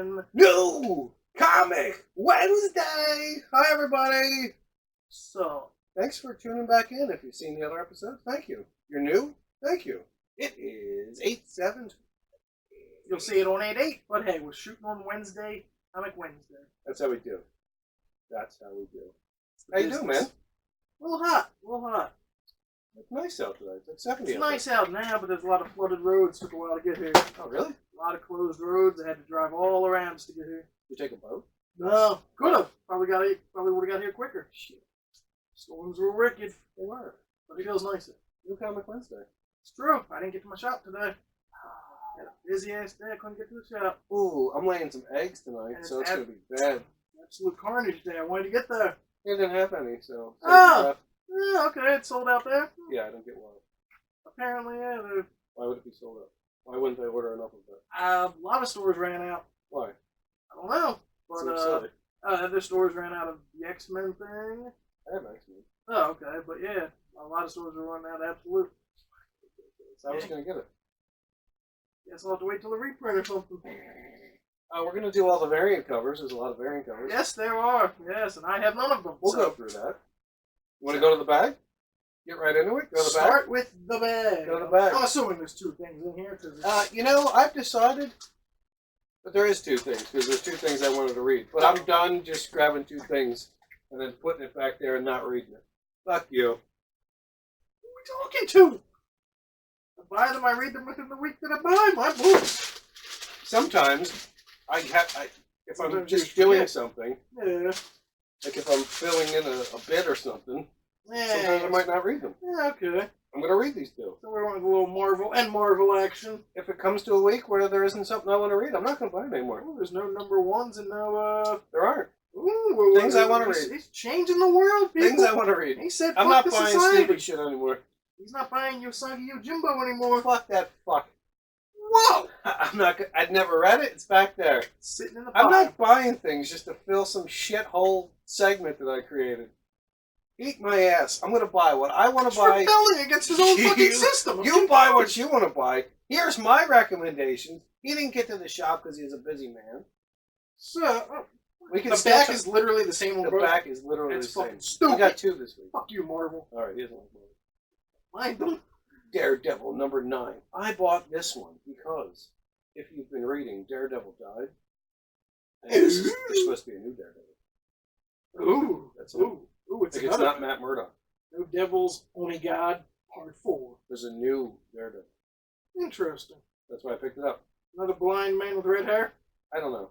in New Comic Wednesday! Hi, everybody! so. Thanks for tuning back in. If you've seen the other episodes, thank you. You're new? Thank you. It is 8/7. You'll see it on 8/8, but hey, we're shooting on Wednesday, Comic Wednesday. That's how we do. That's how we do. How you doing, man? A little hot. It's nice out today. It's like 70 It's out nice out now, but there's a lot of flooded roads. Took a while to get here. Oh, really? A lot of closed roads. I had to drive all around just to get here. You take a boat? No, could have. Probably would have got here quicker. Shit. Storms were wicked, They were. but it feels nicer. New Comic Wednesday. It's true. I didn't get to my shop today. Had a busy ass day. I couldn't get to the shop. Ooh, I'm laying some eggs tonight, And so it's it's going to be bad. Absolute carnage day. I wanted to get there. They didn't have any, so... Oh! Yeah, okay, it's sold out there. Yeah, I don't get why. Apparently, yeah. Why would it be sold out? Why wouldn't they order enough of it? A lot of stores ran out. Why? I don't know. Seems But silly. other stores ran out of the X-Men thing. I have X-Men. Oh, okay. But yeah, a lot of stores are running out of Absolute. So I was going to get it. Guess I'll have to wait till the reprint or something. We're going to do all the variant covers. There's a lot of variant covers. Yes, there are. Yes, and I have none of them. We'll go through that. You want to go to the bag? Get right into it? Go to the bag? Start with the bag. Go to the bag. I'm assuming there's two things in here. Cause You know, I've decided that there is two things, because there's two things I wanted to read. But I'm done just grabbing two things and then putting it back there and not reading it. Fuck you. Who are we talking to? I buy them, I read them within the week that I buy my books. Sometimes, if I'm Sometimes just you doing forget. something, Yeah. like if I'm filling in a bit or something, sometimes I Yeah. might not read them. Yeah, okay. I'm going to read these two. So we're on a little Marvel action. If it comes to a week where there isn't something I want to read, I'm not going to buy it anymore. Oh, there's no number ones and no, There aren't. Ooh, Things I wanna read. He's changing the world, people. Things I want to read. He said, I'm fuck not the buying society. stupid shit anymore. He's not buying Usagi Yojimbo anymore. Fuck that fuck. Whoa! I'd never read it. It's back there. It's sitting in the I'm pile. not buying things just to fill some shithole segment that I created. Eat my ass. I'm going to buy what I want to He's buy. rebelling against his own fucking system. You buy what you want to buy. Here's my recommendations. He didn't get to the shop because he's a busy man. So, We can the still back talk- is literally the same on The both. back is literally It's the same. fucking We stupid. got two this week. Fuck you, Marvel. All right, he doesn't like Marvel. Mine don't. Daredevil number 9. I bought this one because if you've been reading, Daredevil died. And there's supposed to be a new Daredevil. Ooh. That's it. Ooh, it's Like it's another. not Matt Murdock. No Devils, Only God, Part 4. There's a new Daredevil. Interesting. That's why I picked it up. Another blind man with red hair. I don't know.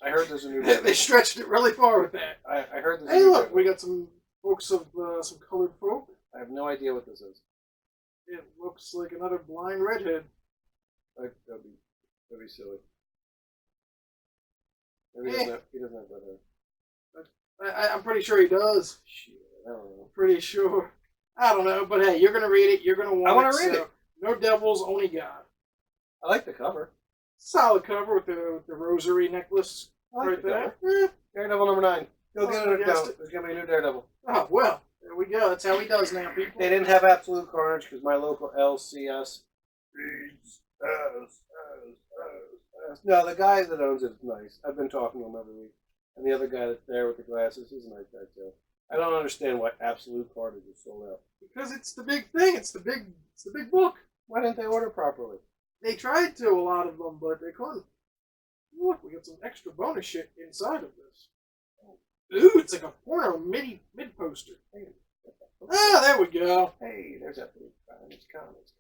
I heard there's a new They Daredevil. stretched it really far with that. I heard there's a Hey, new look, Daredevil. we got some folks of some colored folk. I have no idea what this is. It looks like another blind redhead. That'd be silly. Maybe he doesn't have that hair. I'm pretty sure he does. Shit, I don't know. Pretty sure. I don't know, but hey, you're gonna read it. You're gonna want. I wanna it, read so it. No Devils, Only God. I like the cover. Solid cover with the rosary necklace I like right the there. cover. Daredevil number 9. Go get it. Against No, it. there's gonna be a new Daredevil. Oh well, there we go. That's how he does now, people. They didn't have Absolute Carnage because my local LCS reads as. No, the guy that owns it is nice. I've been talking to him every week. And the other guy that's there with the glasses, he's a nice guy too. I don't understand why Absolute Carnage is sold out. Because it's the big thing. It's the big book. Why didn't they order properly? They tried to, a lot of them, but they couldn't. Look, we got some extra bonus shit inside of this. Ooh, it's like a porno mid poster. Ah, there we go. Hey, there's Absolute Carnage. Comics.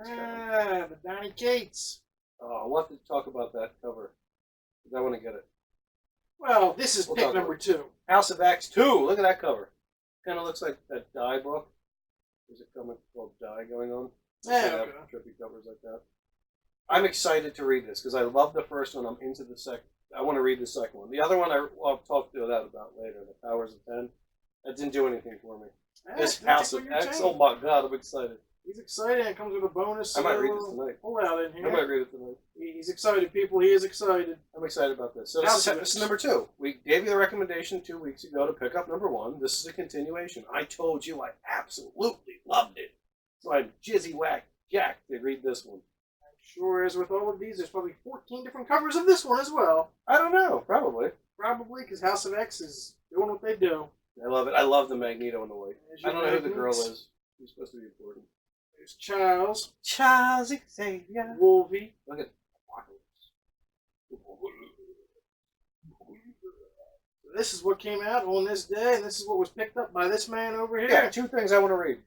Ah, the Donny Cates. Oh, I want to talk about that cover. Because I want to get it. Well, this is We'll pick talk number about 2. House of X 2. Look at that cover. Kind of looks like that Die book. There's a comic called Die going on. Yeah, They have okay. trippy covers like that. I'm excited to read this because I love the first one. I'm into the second. I want to read the second one. The other one I'll talk to that about later. The Powers of 10. That didn't do anything for me. This House of X. Oh my God, I'm excited. He's excited. It comes with a bonus. I might read this tonight. Pull out in I here. might read it tonight. He's excited, people. He is excited. I'm excited about this. So House of this X. is number 2. We gave you the recommendation 2 weeks ago to pick up number 1. This is a continuation. I told you I absolutely loved it. So I'm jizzy whack jacked to read this one. Sure, as with all of these, there's probably 14 different covers of this one as well. I don't know. Probably. Probably because House of X is doing what they do. I love it. I love the Magneto in the white. There's I your don't know who the girl Magnets. is. She's supposed to be important. There's Charles, Charles Xavier. Wolvie. Look at This is what came out on this day, and this is what was picked up by this man over here. Yeah, 2 things I want to read.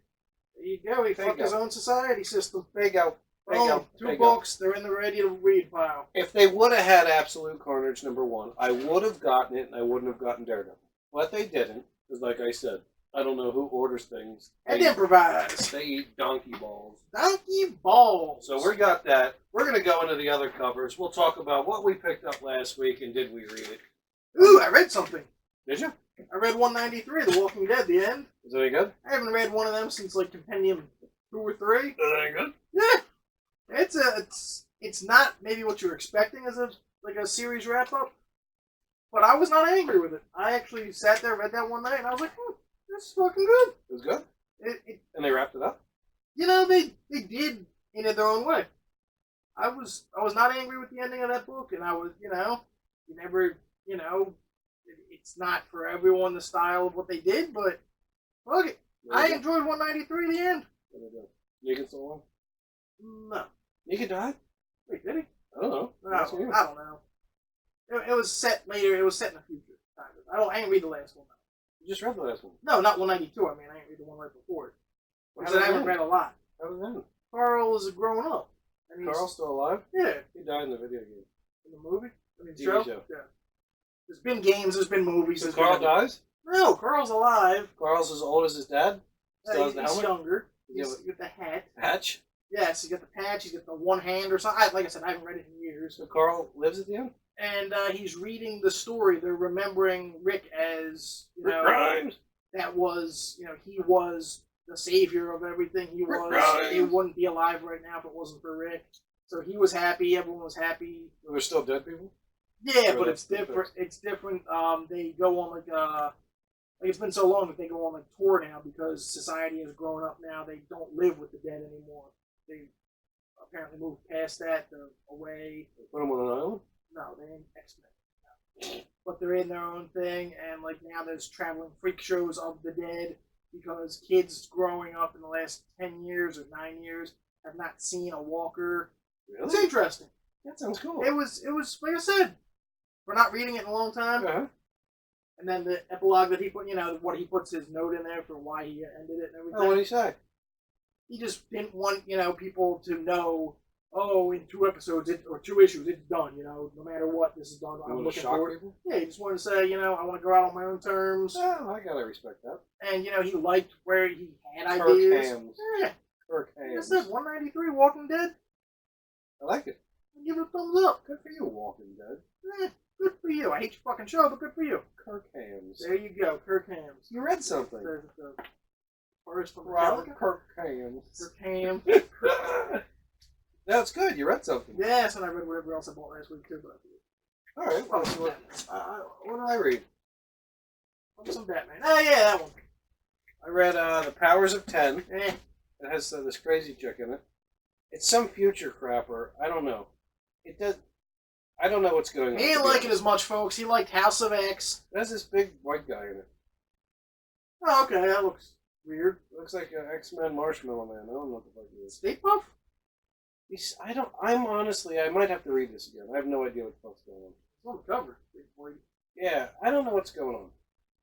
There you go. He There you fucked his go. own society system. There you go. There you Boom. go. Two There you go. books. They're in the ready to read pile. If they would have had Absolute Carnage #1, I would have gotten it, and I wouldn't have gotten Daredevil. But they didn't, because like I said, I don't know who orders things. And improvise. They eat donkey balls. Donkey balls. So we got that. We're going to go into the other covers. We'll talk about what we picked up last week, and did we read it? Ooh, I read something. Did you? I read 193, The Walking Dead, the end. Is it any good? I haven't read one of them since like Compendium 2 or 3. Is it any good? Yeah, it's not maybe what you're expecting as a series wrap up, but I was not angry with it. I actually sat there, read that one night, and I was like, this is fucking good. It was good? It And they wrapped it up? they did in their own way. I was not angry with the ending of that book, and I was you never it's not for everyone the style of what they did, but fuck it. I enjoyed 193 the end. Negan still alive? No. Negan died? Wait, did he? I don't know. I don't know. It was set later. It was set in the future. Kind of. I didn't read the last one. You just read the last one. No, not 192. I mean, I didn't read the one right before it. Because I haven't read a lot. How was that? Carl is grown up. And he's, Carl's still alive? Yeah. He died in the video game. In the movie? I mean, TV show. Yeah. There's been games. There's been movies. So Carl dies? No, Carl's alive. Carl's as old as his dad? Still has the He's helmet? younger. Yeah, He's got the hat. Patch? Yes, he's got the patch. He's got the one hand or something. Like I said, I haven't read it in years. So Carl lives at the end? And he's reading the story. They're remembering Rick as, Rick Grimes! that was, he was the savior of everything. He Rick was. Grimes. He wouldn't be alive right now if it wasn't for Rick. So he was happy. Everyone was happy. There's still dead people? Yeah, Or but that's it's the different. It's different. They go on like it's been so long that they go on like tour now because society has grown up now. They don't live with the dead anymore. They apparently moved past that. They're away. They put him on an island? No, they ain't X-Men. But they're in their own thing, and like now there's traveling freak shows of the dead because kids growing up in the last 10 years or 9 years have not seen a walker. It's Really? interesting. That sounds cool. It was like I said, we're not reading it in a long time. Uh-huh. And then the epilogue that he put, what he puts his note in there for why he ended it and everything. Oh, what did he say? He just didn't want, people to know, in 2 episodes or 2 issues, it's done, no matter what, this is done. You I'm want to looking shock forward. people? Yeah, he just wanted to say, I want to go out on my own terms. Oh, I gotta respect that. And, he liked where he had Kirk ideas. Hams. Yeah. Kirk Like I Hams. said, 193, Walking Dead. I like it. Give it a thumbs up. Good for you, Walking Dead. Good for you. I hate your fucking show, but good for you. Kirk Hams. There you go, Kirk Hams. You read something. The first from Robert Metallica. Kirk Hams. Kirk Hams. That's good. You read something. Yes, and I read whatever else I bought last week too, but All right. oh, Well, some what did I read? Some Batman. Oh yeah, that one. I read The Powers of 10. Eh. It has this crazy chick in it. It's some future crapper. I don't know. It does. I don't know what's going on. He didn't like it as much, folks. He liked House of X. It has this big white guy in it. Oh, okay, that looks weird. It looks like an X-Men Marshmallow Man. I don't know what the fuck it is. Stay Puff? I'm honestly, I might have to read this again. I have no idea what the fuck's going on. It's on the cover. Big boy. Yeah, I don't know what's going on.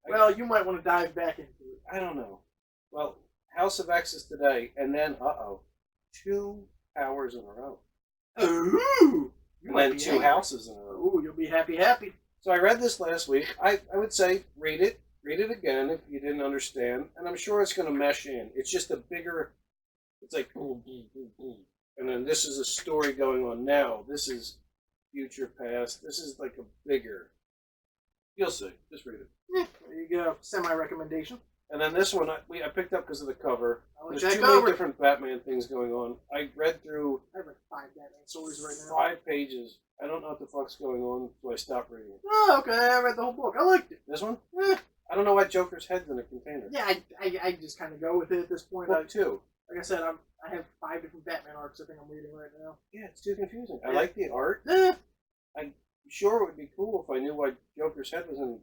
Well, you might want to dive back into it. I don't know. Well, House of X is today, and then, 2 powers in a row. Ooh! You And might then be 2 angry. houses in a row. Ooh, you'll be happy. So I read this last week. I would say read it again if you didn't understand, and I'm sure it's going to mesh in. It's just a bigger, it's like, boom, boom, boom, boom. And then this is a story going on now. This is future past. This is like a bigger, you'll see. Just read it. There you go. Semi-recommendation. And then this one I picked up because of the cover. I like There's that 2 cover. different Batman things going on. I read through I have like 5 Batman stories right now. 5 pages. I don't know what the fuck's going on, so I stopped reading it. Oh, okay. I read the whole book. I liked it. This one? Eh. I don't know why Joker's head's in a container. Yeah, I just kind of go with it at this point. Book 2. Like I said, I have 5 different Batman arcs I think I'm reading right now. Yeah, it's too confusing. I Yeah. like the art. Eh, I'm sure it would be cool if I knew why Joker's head was in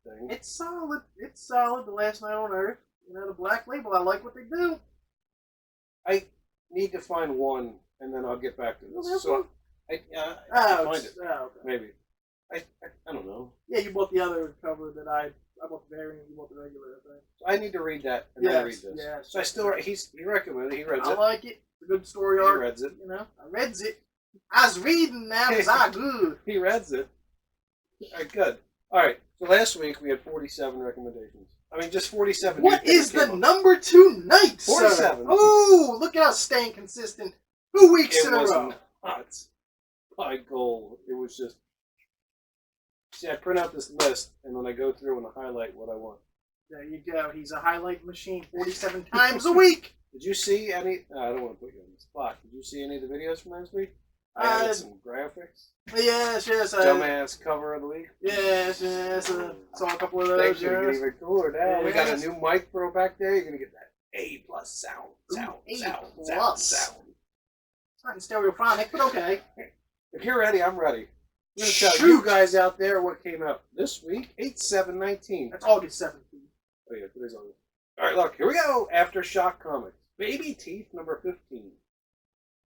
the thing. it's solid. It's solid. The Last Night on Earth. You know, the Black Label. I like what they do. I need to find one, and then I'll get back to Well, this. there's So one. I Oh, find it. oh, okay. Maybe. I don't know. Yeah, you bought the other cover that I bought the variant. You bought the regular, I think. So I need to read that and then read Yes, this. yes. So I still he recommended it. He reads I it. like it. It's a good story He arc. reads it. You know, I reads it. I was reading now because I good. He reads it. All right, good. All right. So last week we had 47 recommendations. I mean, just 47. What is the came up. number 2 night, sir? 47. Oh, look at us staying consistent 2 weeks It in a was row. not my goal. It was just. See, I print out this list and then I go through and I highlight what I want. There you go. He's a highlight machine 47 times a week. Did you see any? No, I don't want to put you on the spot. Did you see any of the videos from last week? I added some graphics. Yes, yes. Dumbass cover of the week. Yes, yes. Saw a couple of those. Things are Yes. even cooler now. We got a Yes. new mic pro back there. You're gonna get that A+ sound. A+. Sound. It's not in stereophonic, but okay. If you're ready, I'm ready. I'm gonna tell Shoot. you guys out there what came out this week. 8/7/19. That's August 17th. Oh yeah, today's August. All right, look, here we go. Aftershock Comics. Baby Teeth number 15.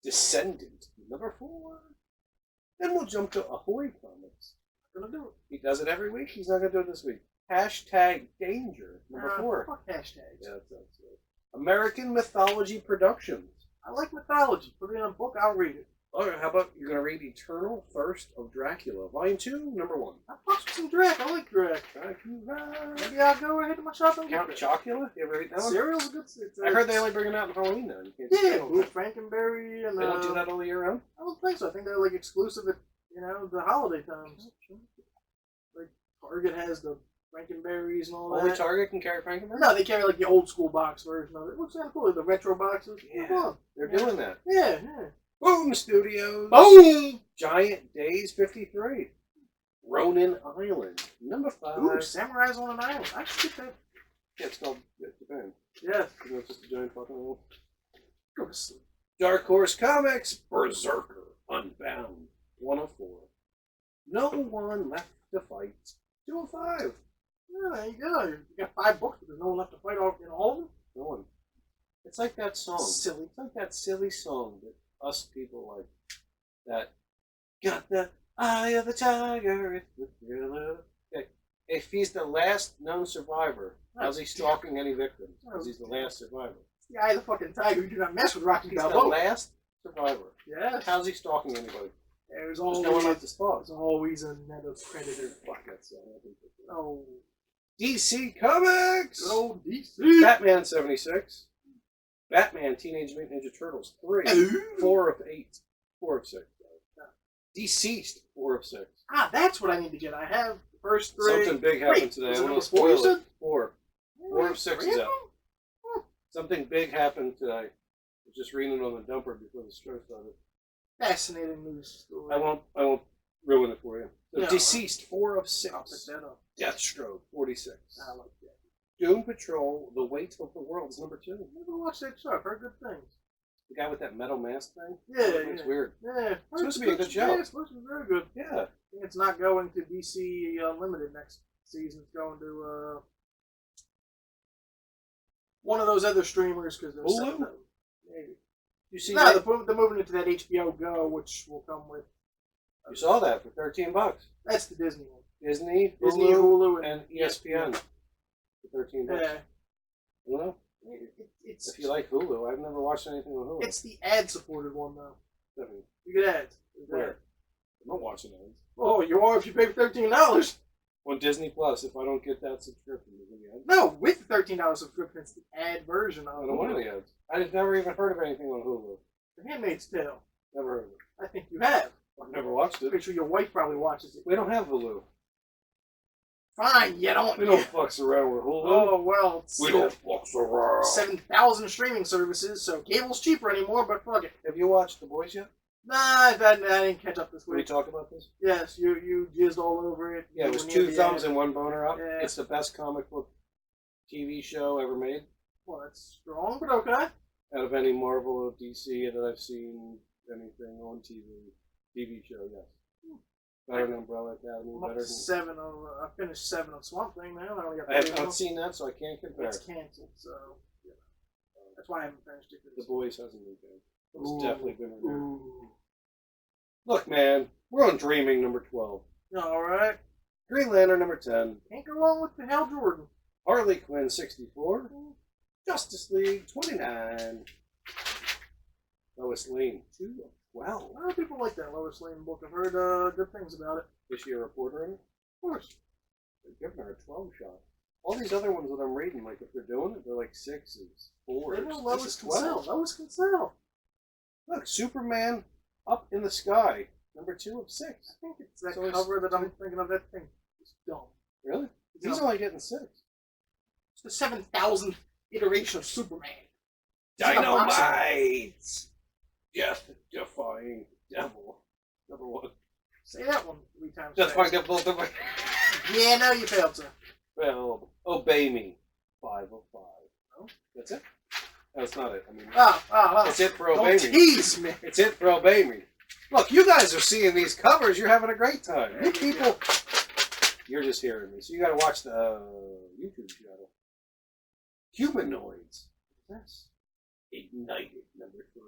Descendant number 4. Then we'll jump to Ahoy Comics. Gonna do it. He does it every week. He's not gonna do it this week. Hashtag Danger number 4. Fuck hashtags. Yeah, that's it. American Mythology Productions. I like mythology. Put it in a book, I'll read it. All right, how about you're gonna read Eternal Thirst of Dracula, Volume 2, number 1. I fucks with some Drac. I like Drac. Dracula. Maybe I'll go ahead to my shop and get Count it. Chocula. You ever read that one? Cereal's a good. It's, I heard they only bring it out in Halloween now. You can't Yeah, stand Blue it. Frankenberry and They don't do that all year round. I don't think so. I think they're like exclusive at the holiday times. Like Target has the Frankenberries and all Only that. Target can carry Frankenberry? No, they carry like the old school box version of it. It looks kind of cool. The retro boxes. Yeah. Fun. They're doing that. Yeah, yeah. Boom Studios. Boom! Giant Days 53. Ronin Island. Number 5. Ooh, Samurais on an Island. I should get that. Yeah, it's called Japan. Yes. You know, it's just a giant fucking island. Go to sleep. Dark Horse Comics. Berserker. Unbound. 104. No One Left to Fight. 205. Yeah, there you go. You got 5 books, but there's no one left to fight in all of them. No one. It's like that song. Silly. It's like that silly song that us people like. That got the eye of the tiger. It's the thriller. Okay. If he's the last known survivor, how's he stalking any victims? Because he's the last survivor. It's the eye of the fucking tiger. You do not mess with Rocky He's the Balboa. last survivor. Yes. How's he stalking anybody? There's There's always, no one left to stalk. there's always a net of predator. Fuck that song. Oh, DC Comics! good old DC. Batman 76. Batman Teenage Mutant Ninja Turtles 3. 4 of 8. 4 of 6. Deceased 4 of 6. Ah, that's what I need to get. I have the first 3. Something big happened Wait, today. was I it want number to 4 you spoil it. said? 4. 4 of 6 is Three of out. them? Something big happened today. I was just reading it on the dumper before the show started. Fascinating news story. I won't ruin it for you. So No, Deceased 4 of 6. I'll pick that up. Deathstroke 46. I like that. Doom Patrol: The Weight of the World is number 2. Never watched that show. I've heard good things. The guy with that metal mask thing. Yeah, It's yeah. weird. Yeah. It's supposed to be a good show. Yeah, it's supposed to be very good. Yeah. I think it's not going to DC Unlimited next season. It's going to one of those other streamers because there's Hulu? some- maybe. You see No, that? they're moving into that HBO Go, which will come with. You saw that for $13. That's the Disney one. Disney, Disney, Hulu, Hulu, and ESPN for $13. Yeah. You know, It's if you like Hulu, I've never watched anything on Hulu. it's the ad-supported one though. I mean, You get ads. where? I'm not watching ads. Oh, you are if you pay for $13. On Disney Plus, if I don't get that subscription, there's any ads. No, with the $13 subscription, it's the ad version of I don't want any ads. I've never even heard of anything on Hulu. The Handmaid's Tale. Never heard of it. I think you have. I've never watched it. Pretty sure your wife probably watches it. We don't have Hulu. Fine, you don't. We don't fucks around with Hulu. Oh well, it's We don't fucks around. 7,000 streaming services, so cable's cheaper anymore. But fuck it. Have you watched The Boys yet? Nah, I didn't catch up this Did we week. talk about this? Yes, you jizzed all over it. Yeah, it was You were 2 near the thumbs end. and 1 boner up. Yeah. It's the best comic book TV show ever made. Well, that's strong, but okay. Out of any Marvel or DC that I've seen anything on TV show, yes. Better than Umbrella Academy. I'm up Better to than 7 of. I finished 7 of Swamp Thing now. I only got I have 3 not more. seen that, so I can't compare. It's canceled, so yeah. That's why I haven't finished it. The Boys hasn't been good. It's Ooh. definitely been renewed. Ooh. Look, man, we're on Dreaming number 12. All right. Green Lantern number 10. Can't go wrong with the Hal Jordan. Harley Quinn 64. Justice League 29. Lois Lane 2 of 12. A lot of people like that Lois Lane book. I've heard good things about it. Is she a reporter in it? Of course. They're giving her a 12 shot. All these other ones that I'm reading, like if they're doing it, they're like 6s, 4s. They know This Lois is can sell. 12. Lois can sell. Look, Superman Up in the Sky, number 2 of 6. I think it's that So it's- cover that I'm thinking of. That thing is dumb. Really? You He's know, only getting 6. it's the 7,000th iteration of Superman. It's like a boxing. Dynamite! Death-defying devil. Number 1. Say that one 3 times. Death-defying fast. devil. Yeah, no, you failed, sir. Well, Obey Me. 5 of 5. Oh. That's it? That's not it. I mean, Oh. that's it for Don't Obey Me. tease me. It's it for Obey Me. Look, you guys are seeing these covers. You're having a great time. You people, you're just hearing me. So you got to watch the YouTube channel. Humanoids. Yes. Ignited, number 3.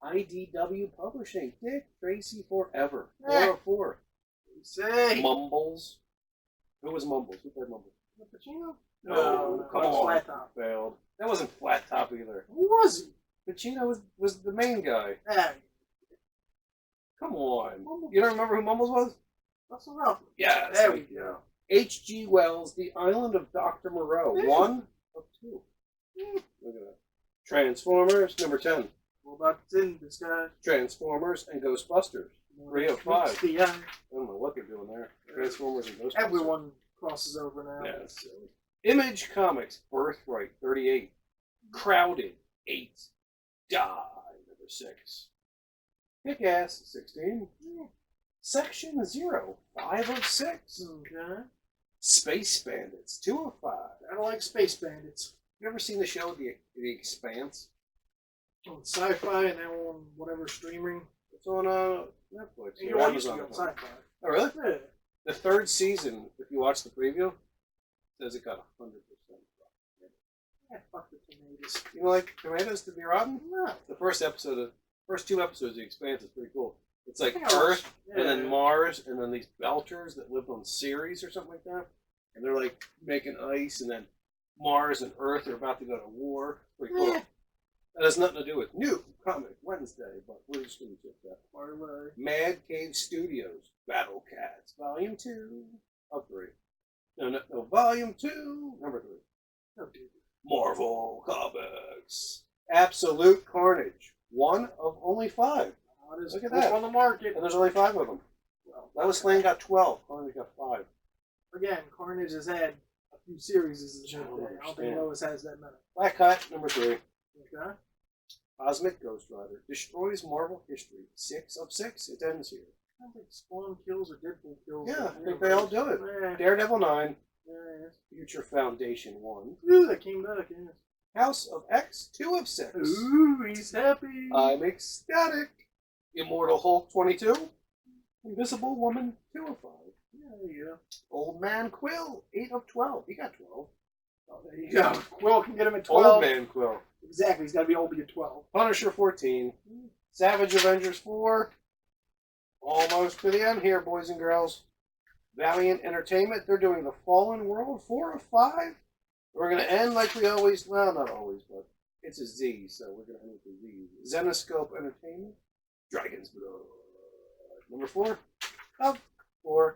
IDW Publishing. Dick Tracy Forever. 4 of 4. Say. Mumbles. Who was Mumbles? Who played Mumbles? Pacino? No, come on. Flat Top. Failed. That wasn't Flat Top either. Who was he? Pacino was the main guy. Ah, Come on. Mumbles. You don't remember who Mumbles was? That's enough. Yeah. There we go. H.G. Wells, The Island of Dr. Moreau. Yeah. 1 of 2. Look at that. Transformers, number 10. What about this guy? Transformers and Ghostbusters. 3 of 5. Yeah. I don't know what they're doing there. Transformers and Ghostbusters. Everyone crosses over now. Yeah, that's silly. Image Comics, Birthright, 38. Crowded, 8. Die, number 6. Kick-Ass, 16. Section 0, 5 of 6. Okay. Space Bandits, 2 of 5. I don't like Space Bandits. You ever seen the show The Expanse? On Sci-Fi and now on whatever streaming. It's on Netflix. You or know, used to be on Amazon. Sci-Fi. Oh, really? Yeah. The 3rd season, if you watch the preview, says it got 100%. Yeah, fuck the tomatoes. You know, like tomatoes to be rotten? No. The first 2 episodes of The Expanse is pretty cool. It's like Yeah, Earth, yeah. and then Mars, and then these Belchers that lived on Ceres or something like that. And they're like making ice, and then Mars and Earth are about to go to war. Pretty cool. Yeah. That has nothing to do with New Comic Wednesday, but we're just going to take that. Parlay. Mad Cave Studios, Battle Cats, Volume 2 of 3. No, Volume 2, number 3. Oh, dude. Marvel Comics. Absolute Carnage, 1 of only 5. Oh, it is Look at quick that. on the market. And there's only 5 of them. Well, Lois Lane got 12. Carnage got 5. again, Carnage has had a few series this I don't day. I don't think understand. Lois has that many. Black Cat, number 3. Okay. Cosmic Ghost Rider destroys Marvel history. 6 of 6. It ends here. I don't think Spawn kills or Deadpool kills. Yeah, I think they all do it. Yeah. Daredevil 9. Yeah. Future Foundation 1. Ooh, that came back, yeah. House of X 2 of 6. Ooh, he's happy. I'm ecstatic. Immortal Hulk 22. Invisible Woman 2 of 5. Yeah, there you go. Old Man Quill 8 of 12. He got 12. Oh, there you go. Quill can get him at 12. Old Man Quill. Exactly, he's got to be old to get 12. Punisher 14. Savage Avengers 4. Almost to the end here, boys and girls. Valiant Entertainment, they're doing The Fallen World 4 of 5. We're going to end like we always, well, not always, but it's a Z, so we're going to end with a Z. Zenoscope Entertainment, Dragon's Blood. Number 4 of 4.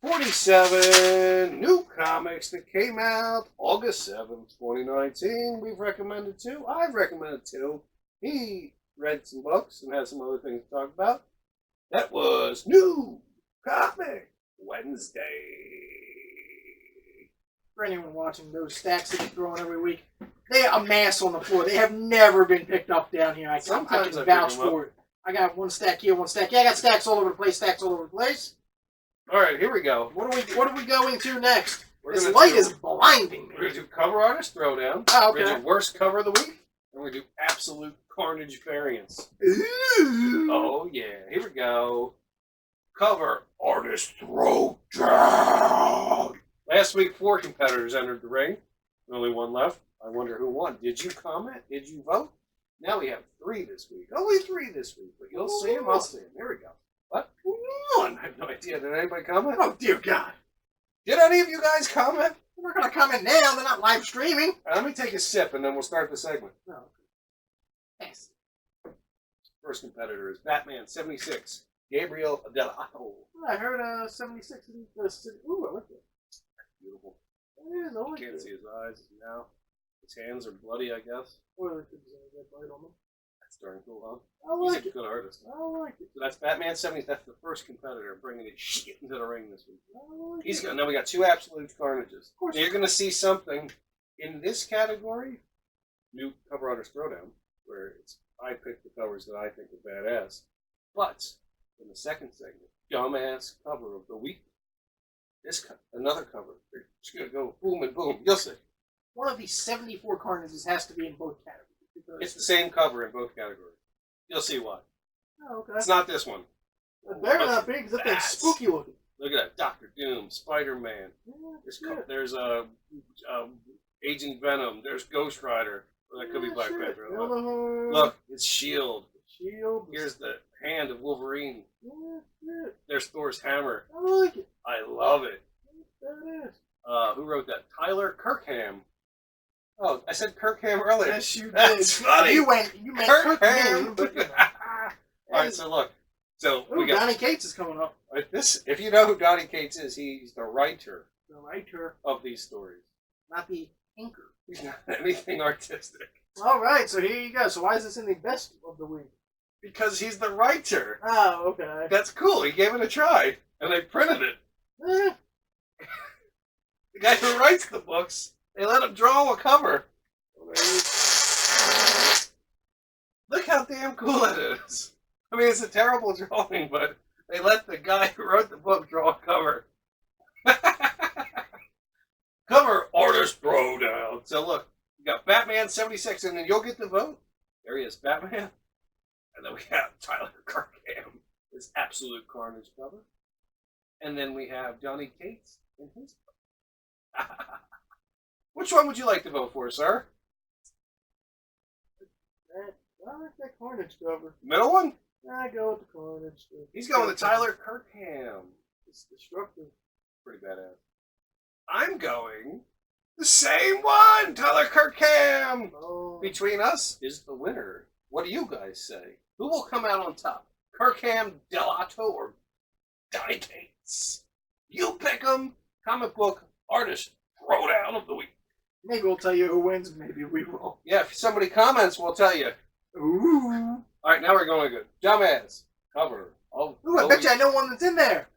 47 new comics that came out August 7th, 2019. We've recommended 2. I've recommended 2. He read some books and has some other things to talk about. That was New Comic Wednesday. For anyone watching, those stacks that you're throwing every week, they amass on the floor. They have never been picked up down here. I Sometimes can I vouch pick 'em up. for it. I got one stack here, one stack here. I got stacks all over the place, stacks all over the place. All right, here we go. What are we going to next? We're This gonna light do- is blinding We're going me. to do cover artist throwdown. Oh, We're going to okay. do worst cover of the week. And we're going to do absolute carnage variants. Ooh. Oh, yeah. Here we go. Cover Artist Throwdown. Last week, 4 competitors entered the ring. Only 1 left. I wonder who won. Did you comment? Did you vote? Now we have 3 this week. Only 3 this week, but you'll see them. I'll see them. Here we go. What? Who won? I have no idea. Did anybody comment? Oh, dear God. Did any of you guys comment? We're not going to comment now. They're not live streaming. Let me take a sip, and then we'll start the segment. No. Yes. First competitor is Batman 76, Gabriel Delato. I heard 76 in the city. Ooh, I like it. Beautiful. It is, I You like can't it. see his eyes now. His hands are bloody, I guess. Or there could be a red light on them. That's darn cool, huh? I He's like a it. good artist. I like it. So that's Batman 70. That's the first competitor bringing it shit into the ring this week. I like He's it. got, now we got 2 absolute carnages. Of course. Now you're going to see something in this category, new cover artist throwdown, where I pick the covers that I think are badass. But in the second segment, dumbass cover of the week. Another cover. They're just going to go boom and boom. You'll see. One of these 74 carnages has to be in both categories. Because... It's the same cover in both categories. You'll see why. Oh, okay. It's not this one. It better not be, because that thing's spooky looking. Look at that. Doctor Doom, Spider-Man. Yeah, There's Agent Venom. There's Ghost Rider. Well, that could be Black Panther. Look, it's S.H.I.E.L.D. Shield. Here's the hand of Wolverine. Yeah. There's Thor's hammer. I like it. I love it. That is. Who wrote that? Tyler Kirkham. Oh, I said Kirkham earlier. Yes, you did. That's funny. You meant Kirkham. Kirkham. All right, so look. So Ooh, we got Donny Cates is coming up. this. If you know who Donny Cates is, he's the writer The writer, of these stories. not the anchor. He's not anything artistic All right, so here you go. So why is this in the best of the week? because he's the writer. Oh, okay. That's cool. He gave it a try, and they printed it. Eh, The guy who writes the books, they let him draw a cover. Look how damn cool it is. I mean, it's a terrible drawing, but they let the guy who wrote the book draw a cover. Cover artist throwdown. So look, you got Batman 76, and then you'll get the vote. There he is, Batman. And then we have Tyler Kirkham, his Absolute Carnage cover. And then we have Donny Cates in his book. Which one would you like to vote for, sir? I like that Carnage cover. Middle one? I go with the Carnage. He's going with Tyler Kirkham. It's destructive. Pretty badass. I'm going the same one, Tyler Kirkham. Oh, Between us is the winner. What do you guys say? Who will come out on top? Kirkham, Delato, or Donny Cates? You pick 'em. Comic book artist throwdown of the week. maybe we'll tell you who wins. Maybe we will. Yeah, if somebody comments, we'll tell you. Ooh. All right, now we're going to good. Dumbass cover. Ooh, I bet you I know one that's in there.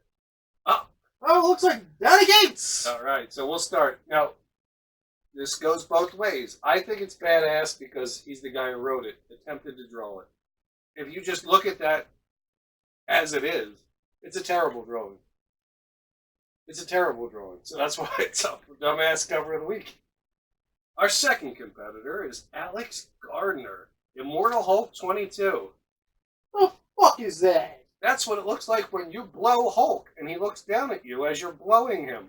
Oh. Oh, it looks like Donny Cates. All right, so we'll start. Now, this goes both ways. I think it's badass because he's the guy who wrote it, attempted to draw it. If you just look at that as it is, it's a terrible drawing. It's a terrible drawing. So that's why it's up for Dumbass Cover of the Week. Our second competitor is Alex Gardner, Immortal Hulk 22. The fuck is that? That's what it looks like when you blow Hulk, and he looks down at you as you're blowing him.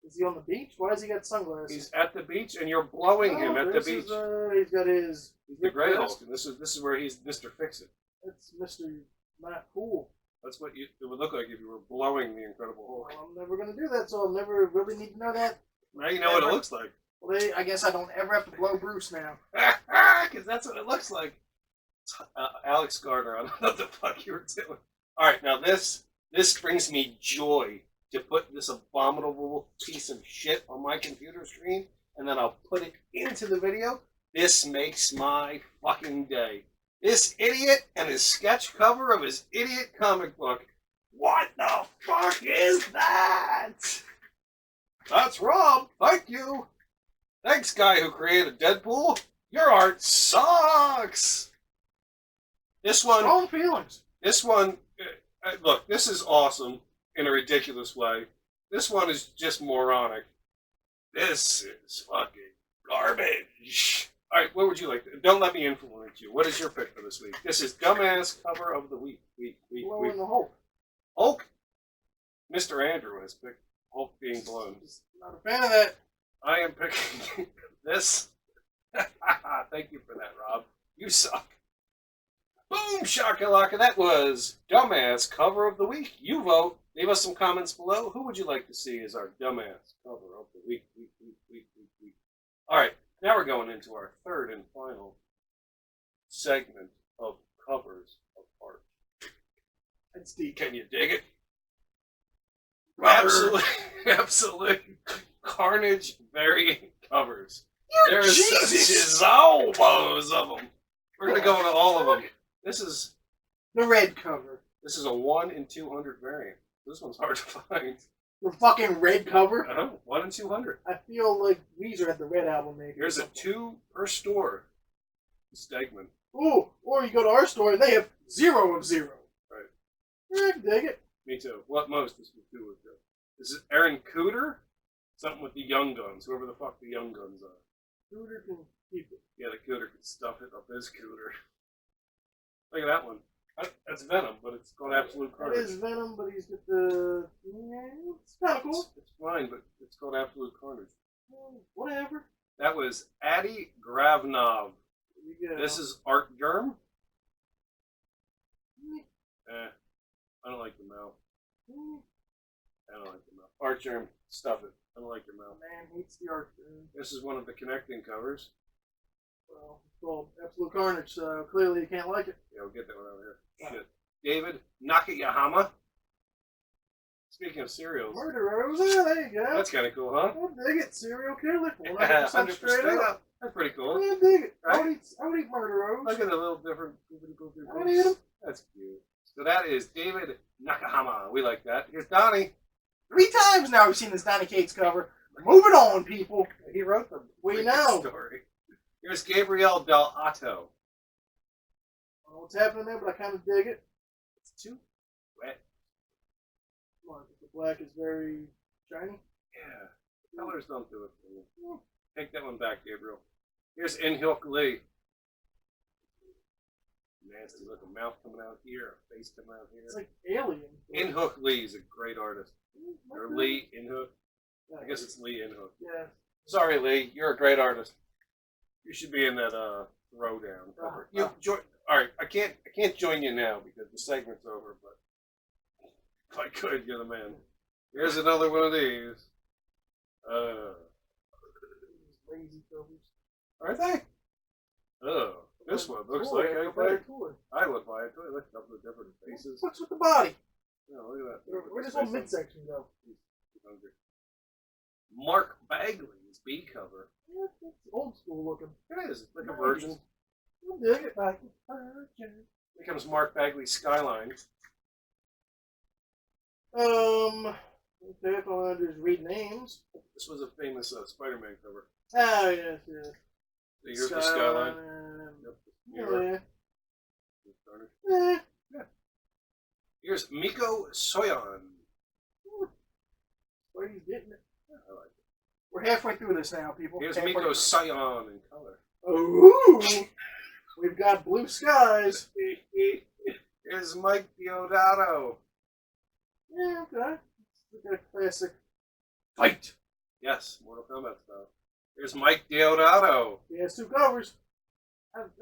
Is he on the beach? Why has he got sunglasses? He's at the beach, and you're blowing him at the this beach. Is, he's got his. He's the Grey Hulk, and this is where he's Mr. Fix-It. That's Mr. Not Cool. That's what it would look like if you were blowing the Incredible Hulk. Well, I'm never going to do that, so I'll never really need to know that. Now you know what it looks like. Well, I guess I don't ever have to blow Bruce now. Because that's what it looks like. Alex Gardner, I don't know what the fuck you were doing. Alright, now this brings me joy to put this abominable piece of shit on my computer screen, and then I'll put it into the video. This makes my fucking day. This idiot and his sketch cover of his idiot comic book. What the fuck is that? That's Rob. Thank you. Thanks, guy who created Deadpool. Your art sucks. This one. Strong feelings. This one. Look, this is awesome in a ridiculous way. This one is just moronic. This is fucking garbage. All right, what would you like? Don't let me influence you. What is your pick for this week? This is dumbass cover of the week. Blow in the hole. Hulk. Mr. Andrew has picked Hulk being blown. Just not a fan of that. I am picking this. Thank you for that, Rob. You suck. Boom, shakalaka. That was dumbass cover of the week. You vote. Leave us some comments below. Who would you like to see as our dumbass cover of the week? All right, now we're going into our third and final segment of covers of art. That's deep. Can you dig it? Brother. Absolute carnage variant covers. There's Jesus. zilbos of them. We're gonna go into all of them. This is The red cover. a 1 in 200 variant. This one's hard to find. The fucking red cover. 1 in 200. I feel like Weezer had the red album maybe. There's a 2 per store. Stegman. Ooh, or you go to our store and they have 0 of 0. Right. Yeah, I can dig it. Me too. What most is with 2 of 2. This is Aaron Cooter. Something with the Young Guns. Whoever the fuck the Young Guns are. Cooter can keep it. Yeah, the Cooter can stuff it up his cooter. Look at that one. That's Venom, but it's called Absolute It Carnage. is Venom, but he's got the... Yeah, it's kind of cool. It's fine, but it's called Absolute Carnage. Whatever. That was Adi Gravnov. You go. This is Art Germ. I don't like the mouth. I don't like the mouth. Art Germ, stuff it. I don't like your mouth. Man hates the art. This is one of the connecting covers. Well, it's called Absolute Carnage, so clearly you can't like it. Yeah, we'll get that one out of here. Shit. David Nakayama. Speaking of cereals. Murderers, yeah, there you go. That's kind of cool, huh? I dig it. Serial killer. 100% straight up. That's pretty cool. I dig it. Right? I would eat Murderers. Look at the little different. I would eat them. That's cute. So that is David Nakahama. We like that. Here's Donnie. 3 times now we've seen this Donny Cates cover. Moving on, people. He wrote the We freaking know. story. Here's Gabriel Del Otto. I don't know what's happening there, but I kind of dig it. It's too wet. Come on, the black is very shiny. Yeah. The colors don't do it for me. Take that one back, Gabriel. Here's In-Hyuk Lee. Nasty looking mouth coming out here, a face coming out here. It's like alien. In-Hyuk Lee is a great artist. Or Lee In-Hyuk. I guess it's Lee In-Hyuk. Yeah. Sorry, Lee. You're a great artist. You should be in that throwdown cover. You join. All right, I can't join you now because the segment's over. But if I could, you're the man. Here's another one of these. Lazy covers. Are they? Oh, this one looks like I would buy it. Look at the different faces. What's with the body? Yeah, look at that. Where does one midsection go? Mark Bagley's B cover. Yeah, it's old school looking. It is. It's like a virgin. I dig it. Back. Virgin. Here comes Mark Bagley's Skyline. Okay, if I want to just read names. This was a famous Spider-Man cover. Oh, yes, yes. So here's the Skyline. Yep. Yeah. Yeah. Here's Miko Soyan. Where he's getting it. Yeah, I like it. We're halfway through this now, people. Here's Halfway Miko through. Soyan in color. Ooh! We've got blue skies. Here's Mike Deodato. Yeah, okay. Look at a classic. Fight! Yes, Mortal Kombat style. Here's Mike Deodato. He has 2 covers.